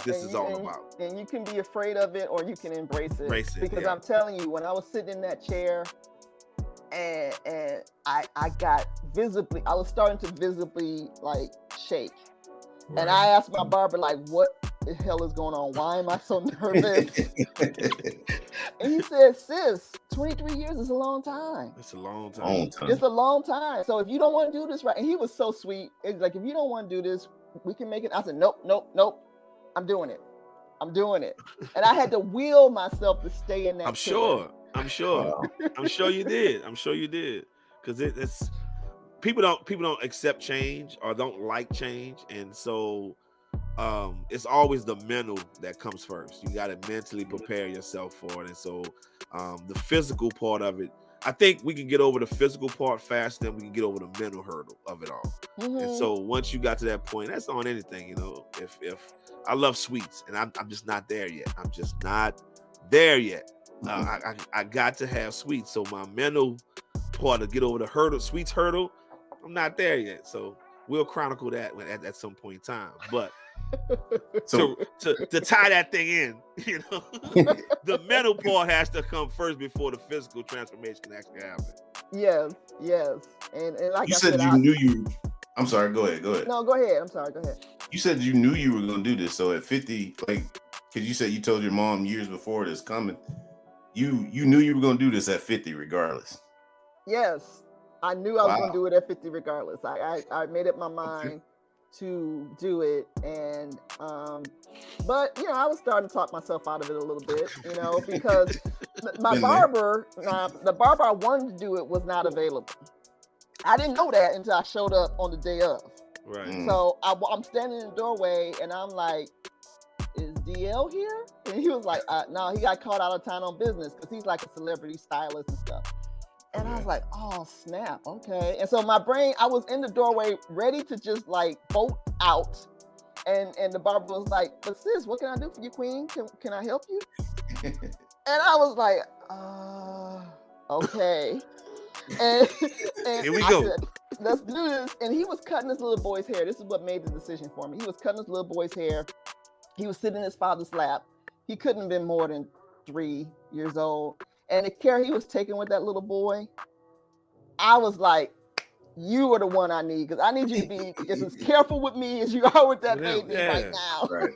this is all about. And you can be afraid of it or you can embrace it. Because yeah. I'm telling you, when I was sitting in that chair and I was starting to visibly like shake. Right. And I asked my barber, like, what the hell is going on? Why am I so nervous? And he said, sis, 23 years is a long time. It's a long time. It's a long time. So if you don't want to do this right, and he was so sweet. It's like, if you don't want to do this, we can make it. I said, nope. I'm doing it. And I had to will myself to stay in that chair. I'm sure you did. Because it's people don't accept change or don't like change. And so it's always the mental that comes first. You got to mentally prepare yourself for it. And so the physical part of it, I think we can get over the physical part faster than we can get over the mental hurdle of it all. Mm-hmm. And so once you got to that point, that's on anything, if I love sweets and I'm just not there yet. I got to have sweets. So my mental part to get over the sweets hurdle, I'm not there yet. So we'll chronicle that at some point in time. But to tie that thing in, the mental part has to come first before the physical transformation can actually happen. Yes. And like you said, I'm sorry, go ahead. No, go ahead. I'm sorry, go ahead. You said you knew you were going to do this. So at 50, like, because you said you told your mom years before this coming, you knew you were going to do this at 50 regardless. Yes, I knew I was going to do it at 50 regardless. I made up my mind to do it, and but I was starting to talk myself out of it a little bit, because my barber, the barber I wanted to do it was not available. I didn't know that until I showed up on the day of. Right. So I'm standing in the doorway, and I'm like, "Is DL here?" And he was like, "No, he got caught out of town on business because he's like a celebrity stylist and stuff." And I was like, oh, snap. Okay. And so my brain, I was in the doorway ready to just like bolt out. And the barber was like, but sis, what can I do for you, queen? Can I help you? And I was like, okay. And here we I go. said, let's do this. And he was cutting his little boy's hair. This is what made the decision for me. He was cutting his little boy's hair. He was sitting in his father's lap. He couldn't have been more than 3 years old. And the care he was taking with that little boy, I was like, you are the one I need, because I need you to be just as careful with me as you are with that baby right now. Right.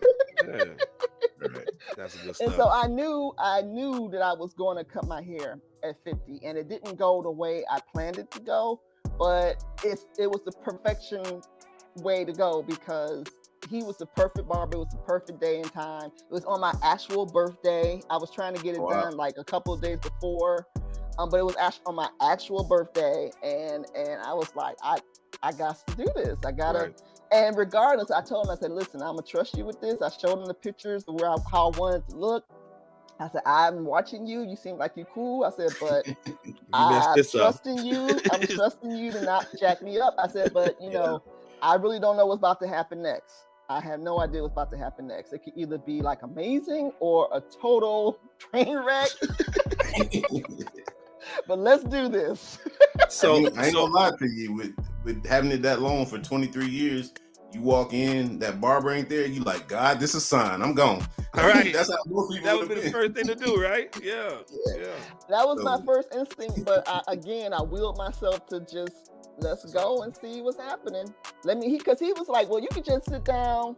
That's good stuff. And so I knew that I was going to cut my hair at 50, and it didn't go the way I planned it to go, but it was the perfection way to go, because he was the perfect barber. It was the perfect day and time. It was on my actual birthday. I was trying to get it done like a couple of days before, but it was actually on my actual birthday. And I was like, I got to do this. I gotta. Right. And regardless, I told him, I said, listen, I'm gonna trust you with this. I showed him the pictures of how I wanted to look. I said, I'm watching you. You seem like you're cool. I said, but I'm trusting you. I'm trusting you to not jack me up. I said, but I really don't know what's about to happen next. I have no idea what's about to happen next. It could either be like amazing or a total train wreck. But let's do this. So I ain't gonna lie to you, with having it that long for 23 years, you walk in, that barber ain't there, you like, God, this is a sign. I'm gone. All right. That's how most people that would be the first thing to do, right? Yeah. That was my first instinct, but I willed myself to just let's go and see what's happening. Because he was like, well, you could just sit down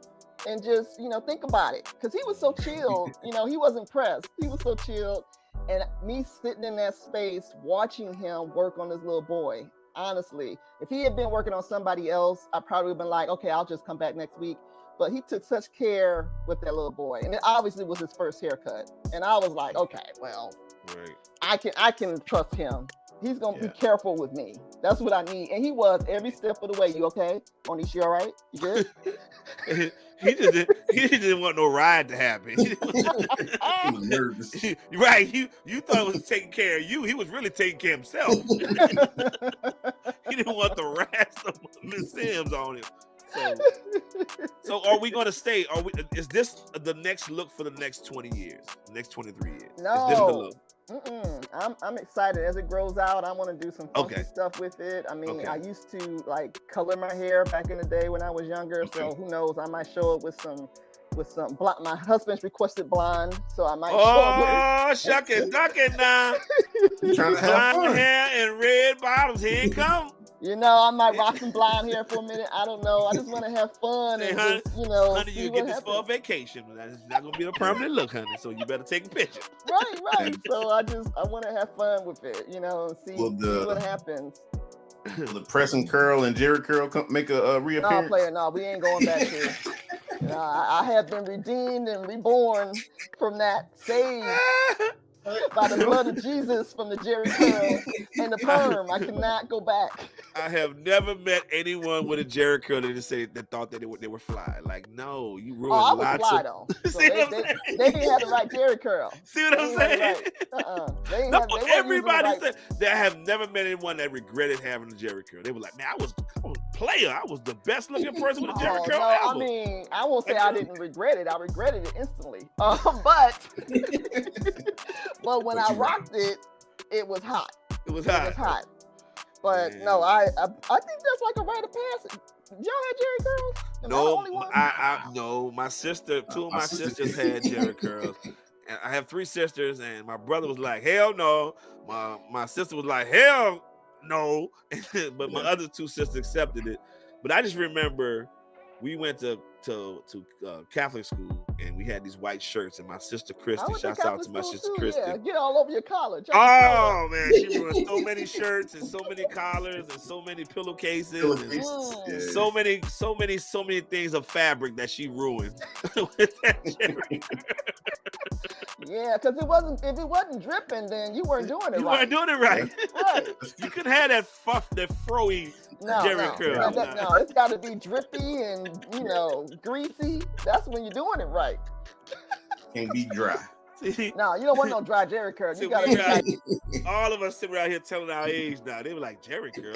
and just, think about it. Because he was so chilled, he wasn't pressed. He was so chilled. And me sitting in that space, watching him work on this little boy, honestly, if he had been working on somebody else, I probably would have been like, okay, I'll just come back next week. But he took such care with that little boy. And it obviously was his first haircut. And I was like, okay, well, right. I can trust him. He's gonna be careful with me. That's what I need. And he was every step of the way. You okay? Monice, you all right? You good? He just didn't want no ride to happen. He was nervous. Right. You thought it was taking care of you. He was really taking care of himself. He didn't want the rest of Miss Simms on him. So are we going to stay? Is this the next look for the next 20 years? The next 23 years? No. Is this the look? I'm excited as it grows out. I want to do some funky stuff with it. I mean, I used to like color my hair back in the day when I was younger. So who knows? I might show up with some blonde. My husband's requested blonde, so I might. Shuck it, duck it now. Trying to have blonde fun. hair and red bottoms. Here it come. You know, I might rock some blonde hair for a minute. I don't know. I just want to have fun and honey, just, you know, honey, you get this for a vacation. It's not gonna be a permanent look, honey. So you better take a picture. Right. So I want to have fun with it, you know, and see what happens. Will the press and curl and Jerry curl make a reappearance? No, player, no, we ain't going back here. I have been redeemed and reborn from that, saved by the blood of Jesus from the Jerry curl and the perm. I cannot go back. I have never met anyone with a Jerry curl that thought that they were fly. Like, no, you ruined I was lots fly of. though. So See they didn't have the right Jerry curl. See what I'm saying? Everybody said that I have never met anyone that regretted having a Jerry curl. They were like, man, I was a player. I was the best looking person with a Jerry curl. No, ever. I mean, I won't say I didn't regret it. I regretted it instantly. But when I rocked it, it was hot. It was hot. But no, I think that's like a rite of passage. Y'all had Jerry curls? No, my sister, two of my sisters had Jerry curls. And I have three sisters, and my brother was like, hell no. My sister was like, hell no. But my other two sisters accepted it. But I just remember we went to Catholic school, and we had these white shirts, and my sister Christy, shouts out to my sister Christy. Yeah, get all over your collar. Oh man, she ruined so many shirts and so many collars and so many pillowcases and so many things of fabric that she ruined with that Jerry. Yeah, because if it wasn't dripping, then you weren't doing it right. You weren't doing it right. Right. You couldn't have that froey Jerry curl. No, it's got to be drippy and, you know, greasy. That's when you're doing it right. Can't be dry. No, you don't want no dry Jerry curl. You gotta all of us sitting around here telling our age now. They were like, Jerry curl.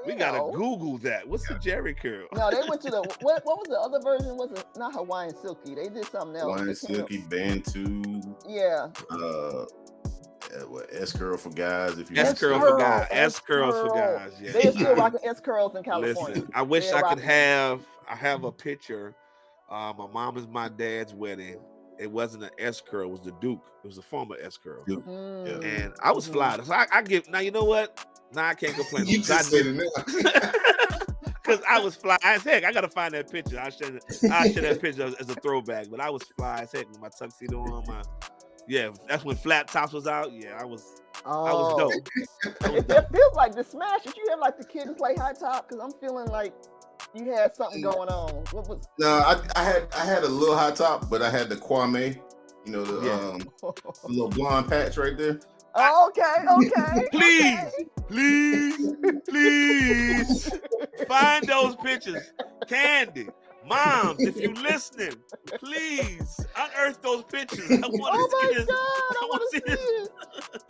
We gotta Google that. What's the Jerry curl? No, they went to the what was the other version? Was it not Hawaiian Silky? They did something else. Hawaiian Silky, Bantu. Yeah. S curl for guys. If you S curl for guys. S curls for guys. Yeah. They're still rocking S curls in California. Listen, I wish I could have. I have a picture. My mom and my dad's wedding. It wasn't an S curl, it was the Duke. It was a former S curl. Mm-hmm. And I was fly. So I give now, you know what? Now I can't complain. You just said it now. Because I was fly as heck. I gotta find that picture. I'll share that picture as a throwback. But I was fly as heck with my tuxedo on. That's when flat tops was out. Yeah, I was dope. It feels like the Smash. Did you have like the kid who play high top? Because I'm feeling like you had something going on. What was? No, I had a little high top, but I had the Kwame, you know, the little blonde patch right there. Okay. Please find those pictures. Candy, moms, if you listening, please unearth those pictures. I want to see this. I want to see this.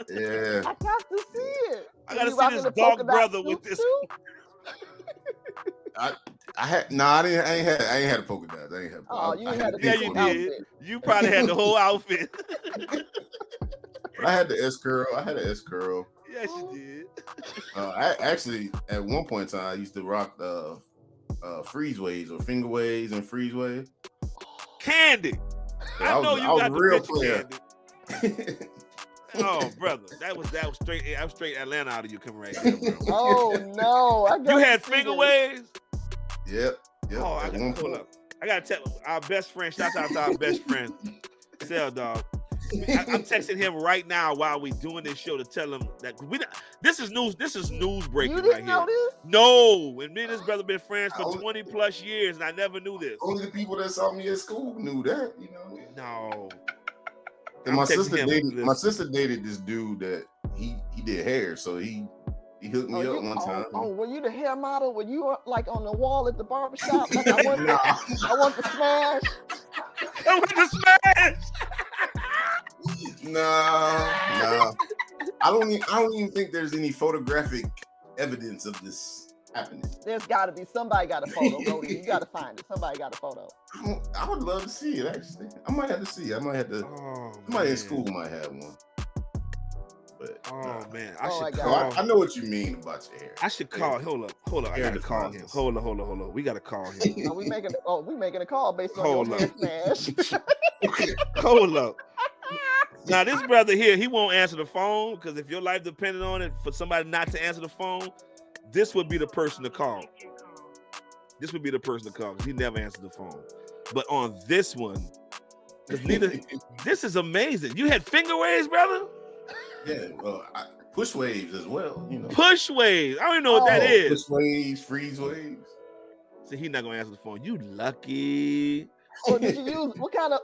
Yeah. I got to see it. I gotta see this dog brother with this. I ain't had a polka dots. I ain't had. Oh, you had a you did. You probably had the whole outfit. I had the S curl. I had an S curl. Yes, you did. I actually, at one point in time, I used to rock freeze waves or finger waves and freeze waves. Candy. I know you got the real picture, player. Candy. Oh, brother, that was straight. I'm straight Atlanta out of you coming right here, bro. Oh no, you had finger waves. Yep. Oh, I gotta pull up. I gotta tell our best friend. Shout out to our best friend, Cell Dog. I'm texting him right now while we doing this show to tell him that this is news. This is news breaking right here. This? No, and me and this brother been friends for 20 plus years, and I never knew this. Only the people that saw me at school knew that. You know. No. And my sister dated this dude that he did hair, so he hooked me up one time. Oh, were you the hair model? Were you like on the wall at the barbershop? Like, I want to smash. I want to smash. Nah. I don't even think there's any photographic evidence of this happening. There's got to be. Somebody got a photo, Brody. You got to find it. Somebody got a photo. I would love to see it, actually. I might have to see it. I might have to. Somebody in school might have one. But man, I know what you mean about your hair. I should call. Hold up. I gotta call him. Hold on. We gotta call him. We making a call based on your hair smash. Hold up. Now this brother here, he won't answer the phone because if your life depended on it, for somebody not to answer the phone, this would be the person to call. This would be the person to call because he never answered the phone. But on this one, this is amazing. You had finger waves, brother? Yeah, well, push waves as well. You know, push waves. I don't even know what that is. Push waves, freeze waves. See, he's not gonna answer the phone. You lucky. Oh, did you use what kind of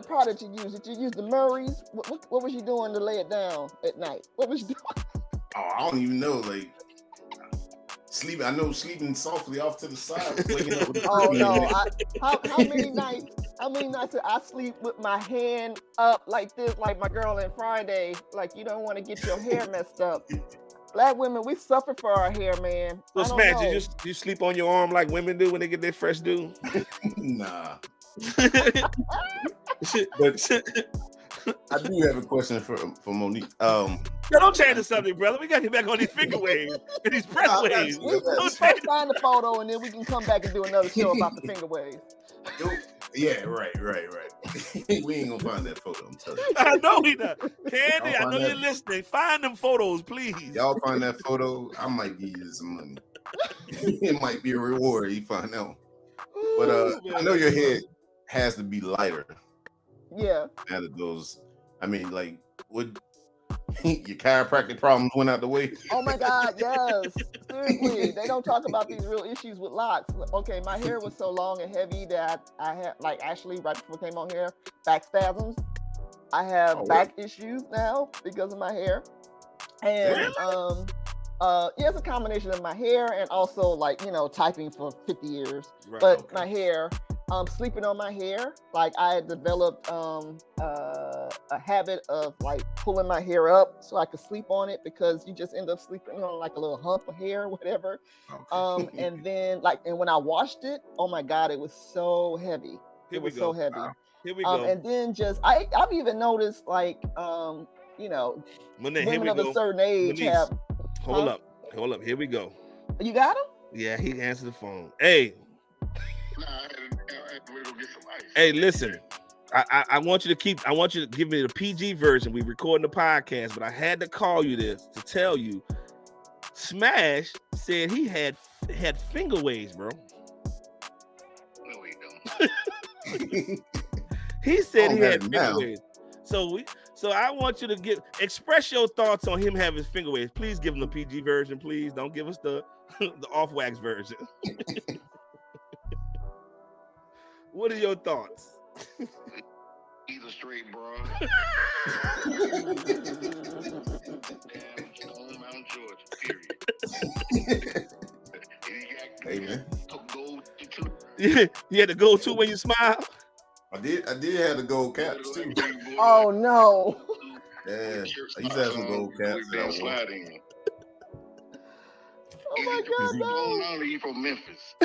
product you use? Did you use the Murray's? What was you doing to lay it down at night? What was you doing? Oh, I don't even know. Like sleeping. I know sleeping softly off to the side. Waking up with no! How many nights? How many nights I sleep with my hand up like this, like my girl in Friday? Like you don't want to get your hair messed up. Black women, we suffer for our hair, man. So Smash, you sleep on your arm like women do when they get their fresh do? Nah. But I do have a question for Monique. Don't change the subject, brother. We got to get back on these finger waves and these press waves. Let's find the photo and then we can come back and do another show about the finger waves. Yeah, right. We ain't gonna find that photo. I'm telling you. I know we not. Candy, I know you're listening. Find them photos, please. Y'all find that photo. I might give you some money. It might be a reward. You find out. But I know your head has to be lighter. Yeah. Out of those, I mean, like, would your chiropractic problems went out the way? Oh my God, yes. Seriously, they don't talk about these real issues with locks. Okay, my hair was so long and heavy that I had, like, actually right before I came on here, back spasms. I have back issues now because of my hair, and it's a combination of my hair and also like typing for 50 years. Right, but my hair. Sleeping on my hair, like I had developed a habit of like pulling my hair up so I could sleep on it because you just end up sleeping on like a little hump of hair or whatever. Okay. And then and when I washed it, oh my God, it was so heavy. It was so heavy. Here we go. And then I've even noticed like Monet, women of a certain age Monice, have. Hold up. Here we go. You got him? Yeah, he answered the phone. Hey. Hey, listen. I want you to give me the PG version. We recording the podcast, but I had to call you this to tell you. Smash said he had finger waves, bro. No, he don't. He said he had finger waves. So I want you to express your thoughts on him having finger waves. Please give him the PG version, please. Don't give us the off wax version. What are your thoughts? He's a straight bro. Damn, Mount Georgia, period. Hey, man. You had to go to when you smile? I did have the gold caps too. Oh no. Yeah, I used to have some gold caps that I wore. Oh my God, no. He's from Memphis.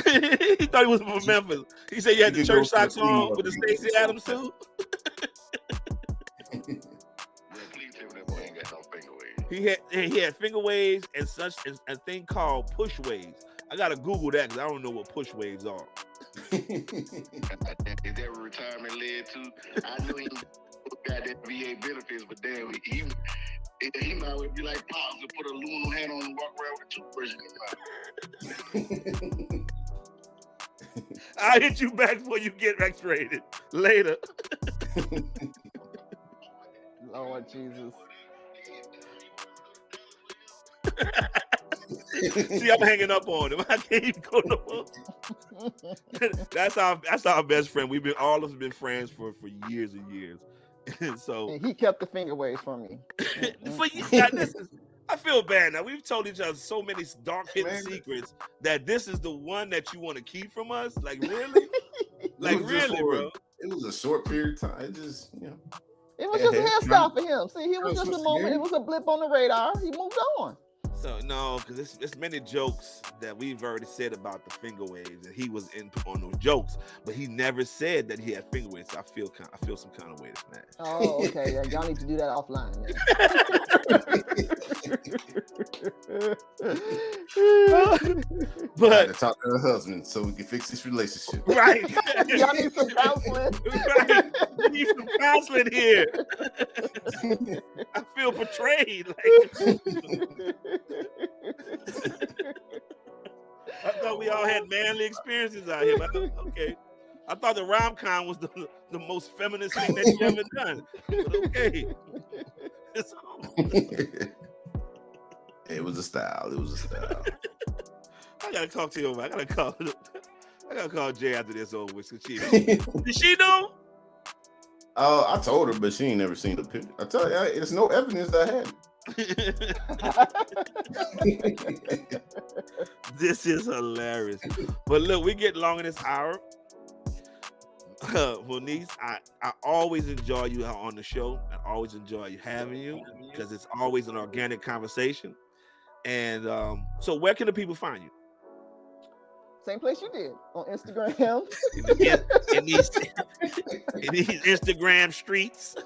He thought he was from Memphis. He said you had the church socks on with the Stacey Adams suit. Please tell me that boy ain't got no finger waves. He had finger waves and such a thing called push waves. I gotta Google that because I don't know what push waves are. Is that what retirement led to? I knew he got that VA benefits, but damn, he might well be like Pops and put a aluminum hat on and walk around with a toothbrush in his mouth. I'll hit you back before you get X-rated later. Lord Jesus. See, I'm hanging up on him. I can't even go no more. That's our best friend. All of us have been friends for years and years. So And he kept the finger waves from me. for you, now, I feel bad now. We've told each other so many dark hidden Man. secrets that this is the one that you want to keep from us. Like really? Like really, bro? It was a short period of time. It just, It was just a hairstyle for him. See, it was just a moment. It was a blip on the radar. He moved on. So no, because it's many jokes that we've already said about the finger waves, and he was in on those jokes, but he never said that he had finger waves. So I feel some kind of way to Smash. Oh, okay. Yeah, y'all need to do that offline. But I had to talk to her husband so we can fix this relationship. Right. Y'all need some counseling. Right. We need some counseling here. I feel betrayed. I thought we all had manly experiences out here. But okay. I thought the rom-com was the most feminist thing that you ever done. But okay. It was a style. It was a style. I gotta talk to you. I gotta call Jay after this over with. Did she know? I told her, but she ain't never seen the picture. I tell you, there's no evidence that I had. This is hilarious. But look, we get long in this hour. Monice, I always enjoy you on the show. I always enjoy you having you because it's always an organic conversation. And so where can the people find you? Same place you did, on Instagram. in these Instagram streets.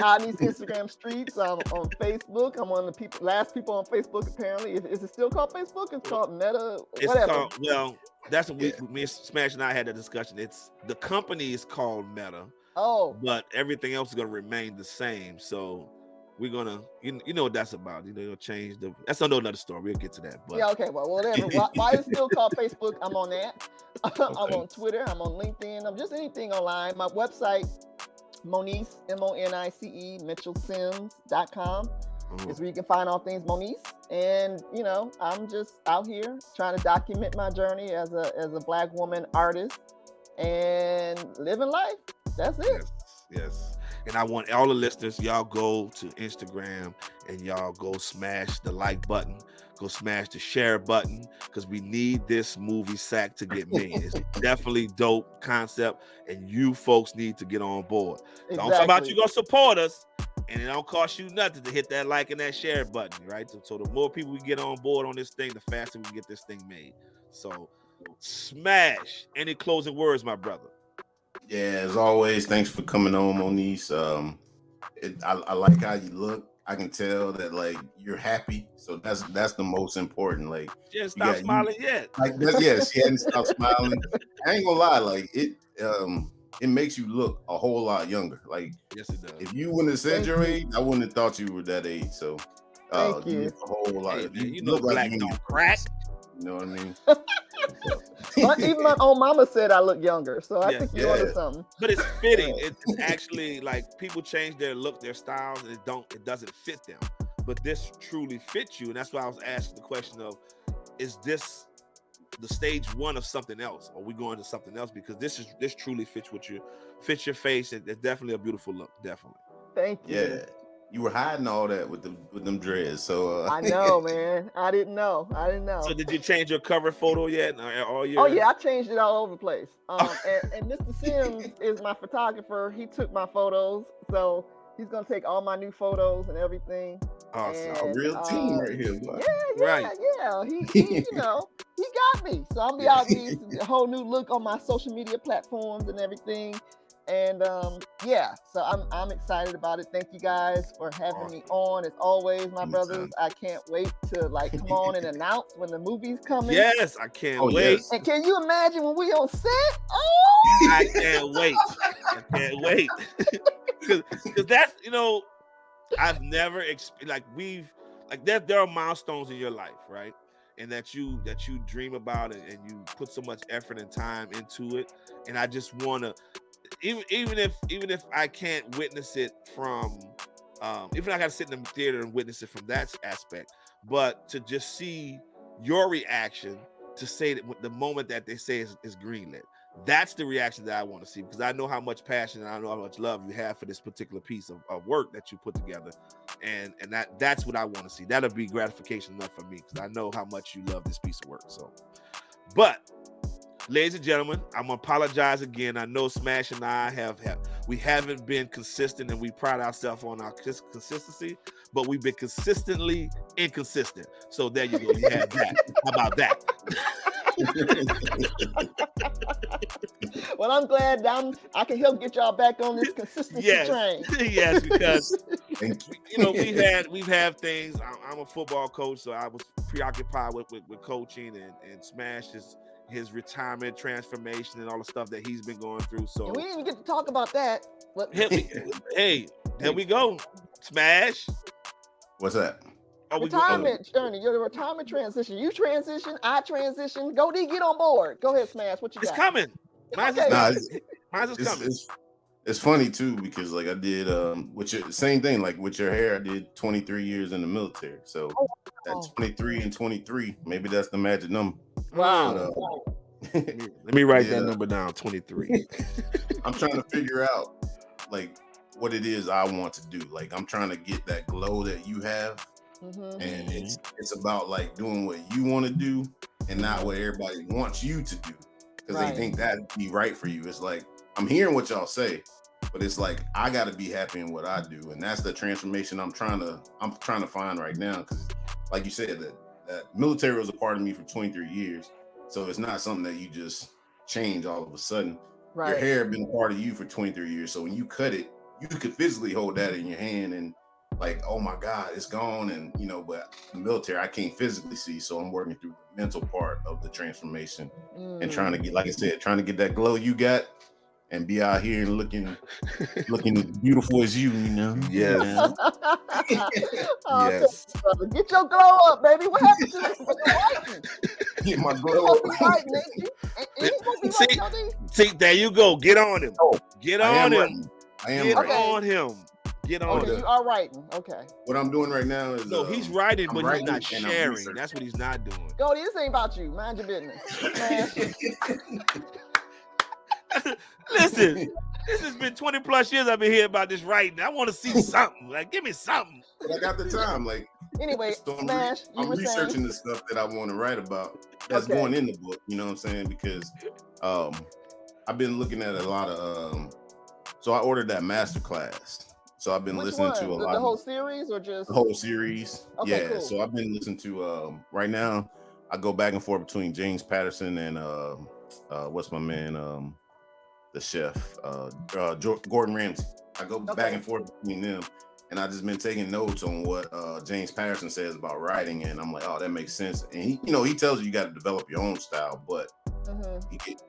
On these Instagram streets. I'm on Facebook. I'm one of the last people on Facebook, apparently. Is it still called Facebook? It's called Meta, whatever. That's what me and Smash and I had a discussion. The company is called Meta. Oh. But everything else is going to remain the same. So we're gonna, you know what that's about. Change that's another story. We'll get to that. But yeah, okay, well, whatever. Why it's still called Facebook? I'm on that. Okay. I'm on Twitter. I'm on LinkedIn. I'm just anything online. My website, Monice, Monice, MitchellSimms.com is where you can find all things Monice. And I'm just out here trying to document my journey as a Black woman artist and living life. That's it. Yes. And I want all the listeners, y'all go to Instagram and y'all go smash the like button, go smash the share button, because we need this movie sack to get made. It's definitely dope concept, and you folks need to get on board. Exactly. Don't talk about you gonna support us, and it don't cost you nothing to hit that like and that share button, right? So the more people we get on board on this thing, the faster we get this thing made. So smash. Any closing words, my brother? Yeah, as always, thanks for coming on, Monice. I like how you look. I can tell that like you're happy, so that's the most important. Like, she hasn't stopped smiling yet. Like she hadn't stopped smiling. I ain't gonna lie, like it makes you look a whole lot younger. Like, yes, it does. If you wouldn't have said your age, I wouldn't have thought you were that age. So, thank you. Look a whole lot. Hey, you look Black like don't crack. You know what I mean? Even my own mama said I look younger, so I think you're onto something. But it's fitting. It's actually like people change their look, their styles, and it doesn't fit them. But this truly fits you, and that's why I was asking the question of, is this the stage one of something else? Or are we going to something else? Because this truly fits your face, and it's definitely a beautiful look. Definitely. Thank you. Yeah. You were hiding all that with them dreads, so I know, man. I didn't know. So did you change your cover photo yet? Oh yeah, I changed it all over the place. And Mr. Simms is my photographer. He took my photos, so he's gonna take all my new photos and everything. Awesome. A real team right here, boy. Yeah. He got me. So I'll be out these a whole new look on my social media platforms and everything. And so I'm excited about it. Thank you guys for having me on. As always, my brothers, I can't wait to come on and announce when the movie's coming. Yes, I can't wait. Yes. And can you imagine when we on set? Oh, I can't wait. Because that's I've never there are milestones in your life, right? And that you dream about it, and you put so much effort and time into it. And I just want to. Even if I can't witness it from, even I got to sit in the theater and witness it from that aspect, but to just see your reaction to say that the moment that they say is greenlit, That's the reaction that I want to see, because I know how much passion and I know how much love you have for this particular piece of work that you put together, and that's what I want to see. That'll be gratification enough for me, because I know how much you love this piece of work. So, but ladies and gentlemen, I'm gonna apologize again. I know Smash and I haven't been consistent, and we pride ourselves on our consistency, but we've been consistently inconsistent. So there you go. You have that. How about that? Well, I'm glad I can help get y'all back on this consistency train. Yes, because we've had things. I'm a football coach, so I was preoccupied with coaching and Smash his retirement transformation and all the stuff that he's been going through. So and we didn't get to talk about that. But hey, there we go. Smash. What's that? Retirement journey, your retirement transition. You transition, I transition. Go D, get on board. Go ahead, Smash. What you got? It's coming. Mine's is coming. It's funny too, because like I did same thing, like with your hair, I did 23 years in the military. So that's 23 and 23. Maybe that's the magic number. Wow. Let me write that number down, 23. I'm trying to figure out like what it is I want to do. Like I'm trying to get that glow that you have. And it's about like doing what you want to do and not what everybody wants you to do, because they think that'd be right for you. It's like I'm hearing what y'all say, but it's like I got to be happy in what I do, and that's the transformation I'm trying to find right now. Because like you said, that military was a part of me for 23 years, so it's not something that you just change all of a sudden. Your hair been a part of you for 23 years, so when you cut it, you could physically hold that in your hand and like, oh my God, it's gone. And but the military, I can't physically see. So I'm working through the mental part of the transformation and trying to get, like I said, trying to get that glow you got and be out here and looking as beautiful as you, Yes. Yes. Get your glow up, baby. What happened to you? Get my glow up. See, there you go. Get on him. Get on him. I am Get writing. on him. Get on him. You are writing. Okay. What I'm doing right now is he's writing, I'm but writing he's not and I'm sharing. researching. That's what he's not doing. Go, this ain't about you. Mind your business. Listen, this has been 20 plus years I've been hearing about this writing. I want to see something. Like, give me something. But I got the time. Like, anyway, so I'm researching the stuff that I want to write about that's going in the book. You know what I'm saying? Because I've been looking at a lot of so I ordered that master class. So I've been listening to a lot. The whole series or just the whole series? Okay, yeah. cool. So I've been listening to right now. I go back and forth between James Patterson and what's my man, the chef, Gordon Ramsay. I go back and forth between them, and I just been taking notes on what James Patterson says about writing, and I'm like, oh, that makes sense. And he tells you got to develop your own style, but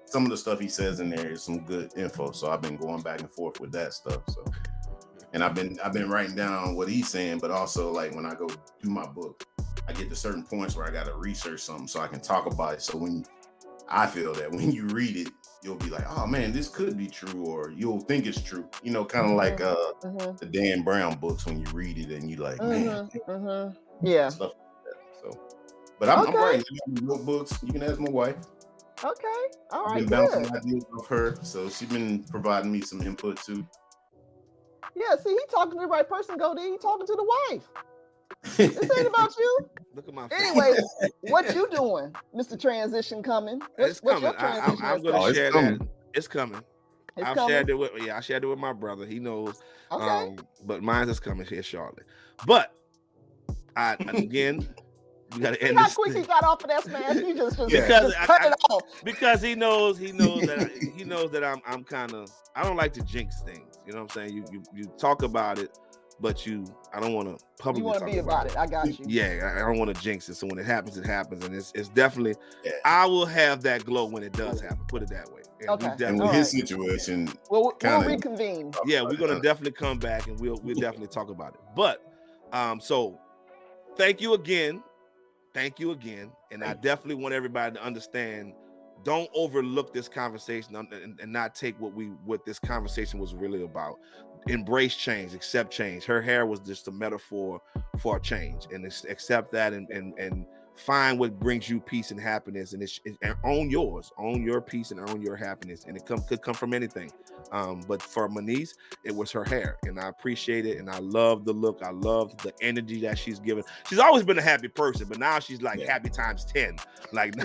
some of the stuff he says in there is some good info. So I've been going back and forth with that stuff. So, and I've been writing down what he's saying, but also like when I go do my book, I get to certain points where I got to research something so I can talk about it. So I feel that when you read it, you'll be like, oh man, this could be true, or you'll think it's true. Kind of like the Dan Brown books when you read it and you like, man, yeah. Stuff like that. So, but I'm writing notebooks. You can ask my wife. Okay, all right. I've been bouncing ideas off her, so she's been providing me some input too. Yeah, see, he talking to the right person, Goldie. He talking to the wife. This ain't about you. Look at my Anyway, what you doing, Mr. Transition coming? It's coming. Your transition I'm going to share that. It's coming. It's I shared it with my brother. He knows. Okay. But mine is coming here shortly. But again, we got to end how this quick thing. he got off of that smash. He just cut it off. Because he knows that I'm kind of, I don't like to jinx things. You know what I'm saying? You talk about it, but I don't want to publicly. You want to be about it. I got you. Yeah, I don't want to jinx it. So when it happens, and it's definitely. I will have that glow when it does happen. Put it that way. And okay. And with his situation, we'll reconvene. Yeah, we're gonna definitely come back and we'll definitely talk about it. But so thank you again, and I definitely want everybody to understand. Don't overlook this conversation and not take what this conversation was really about. Embrace change, accept change. Her hair was just a metaphor for a change, and accept that and find what brings you peace and happiness, and and own yours, own your peace and own your happiness, and it could come from anything. But for Monice, it was her hair, and I appreciate it, and I love the look. I love the energy that she's given. She's always been a happy person, but now she's like happy times 10. Like,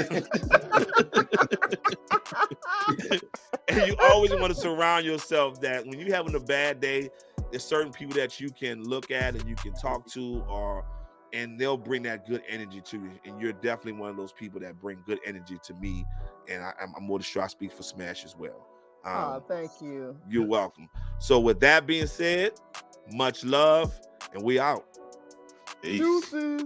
and you always want to surround yourself that when you're having a bad day, there's certain people that you can look at and you can talk to, and they'll bring that good energy to you. And you're definitely one of those people that bring good energy to me. And I'm more than sure I speak for Smash as well. Thank you. You're welcome. So with that being said, much love, and we out. Peace. Deuces.